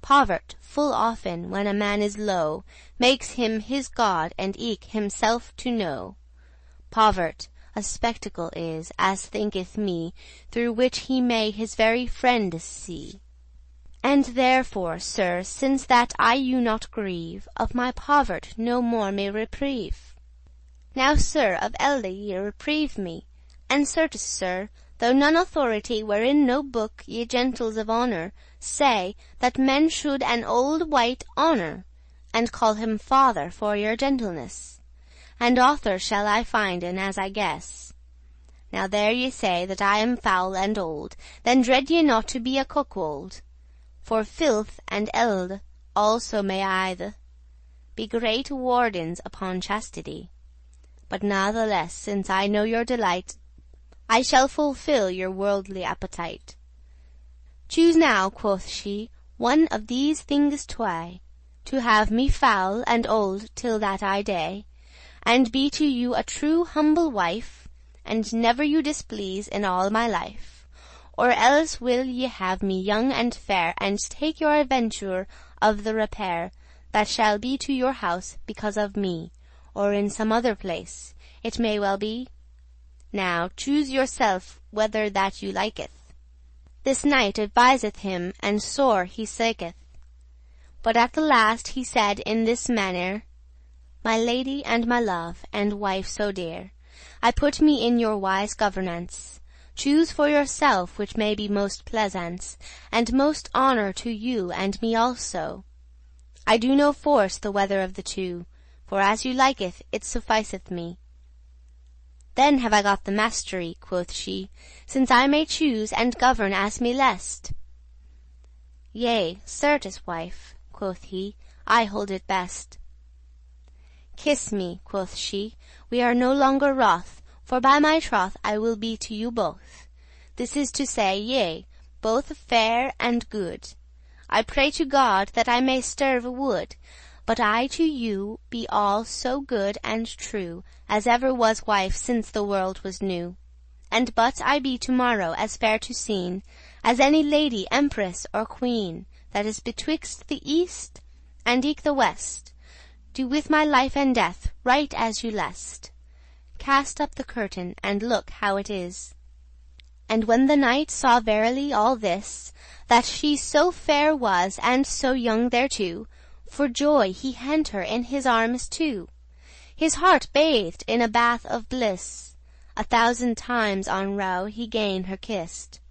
Povert, full often, when a man is low, makes him his God, and eke himself to know. Povert a spectacle is, as thinketh me, through which he may his very friend see. And therefore, sir, since that I you not grieve, of my povert no more may reprieve. Now, sir, of elde ye reprieve me, and certes, sir, though none authority wherein no book ye gentles of honour say that men should an old wight honour, and call him father for your gentleness. And author shall I finden, as I guess. Now there ye say that I am foul and old, then dread ye not to be a cuckold. For filth and eld also may either be great wardens upon chastity. But natheless, since I know your delight, I shall fulfil your worldly appetite. Choose now," quoth she, "one of these things twae, to have me foul and old till that I die, and be to you a true humble wife, and never you displease in all my life. Or else will ye have me young and fair, and take your adventure of the repair that shall be to your house because of me, or in some other place, it may well be. Now choose yourself whether that you liketh." This knight adviseth him, and sore he saketh. But at the last he said in this manner: "My lady and my love, and wife so dear, I put me in your wise governance. Choose for yourself which may be most pleasance, and most honour to you and me also. I do no force the whether of the two, for as you liketh, it sufficeth me." "Then have I got the mastery," quoth she, "since I may choose and govern as me lest." "Yea, certes, wife," quoth he, "I hold it best." "Kiss me," quoth she, "we are no longer wroth, for by my troth I will be to you both. This is to say, yea, both fair and good. I pray to God that I may sterve wood, but I to you be all so good and true as ever was wife since the world was new. And but I be to-morrow as fair to seen as any lady, empress, or queen, that is betwixt the east and eke the west, do with my life and death right as you lest. Cast up the curtain, and look how it is." And when the knight saw verily all this, that she so fair was and so young thereto, for joy he hent her in his armes too. His heart bathed in a bath of bliss, 1,000 times on row he gan her kissed.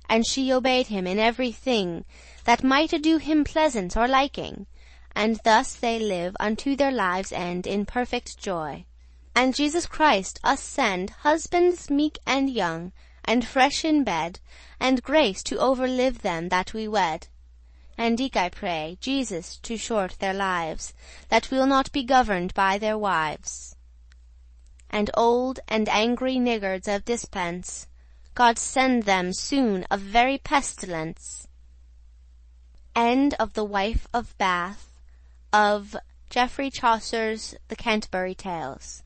And she obeyed him in every thing that mighte do him pleasance or liking, and thus they live unto their lives' end in perfect joy. And Jesus Christ us send husbands meek and young, and fresh in bed, and grace to overlive them that we wed. And eke I pray Jesus to short their lives, that will not be governed by their wives. And old and angry niggards of dispense, God send them soon of very pestilence. End of The Wife of Bath, of Geoffrey Chaucer's The Canterbury Tales.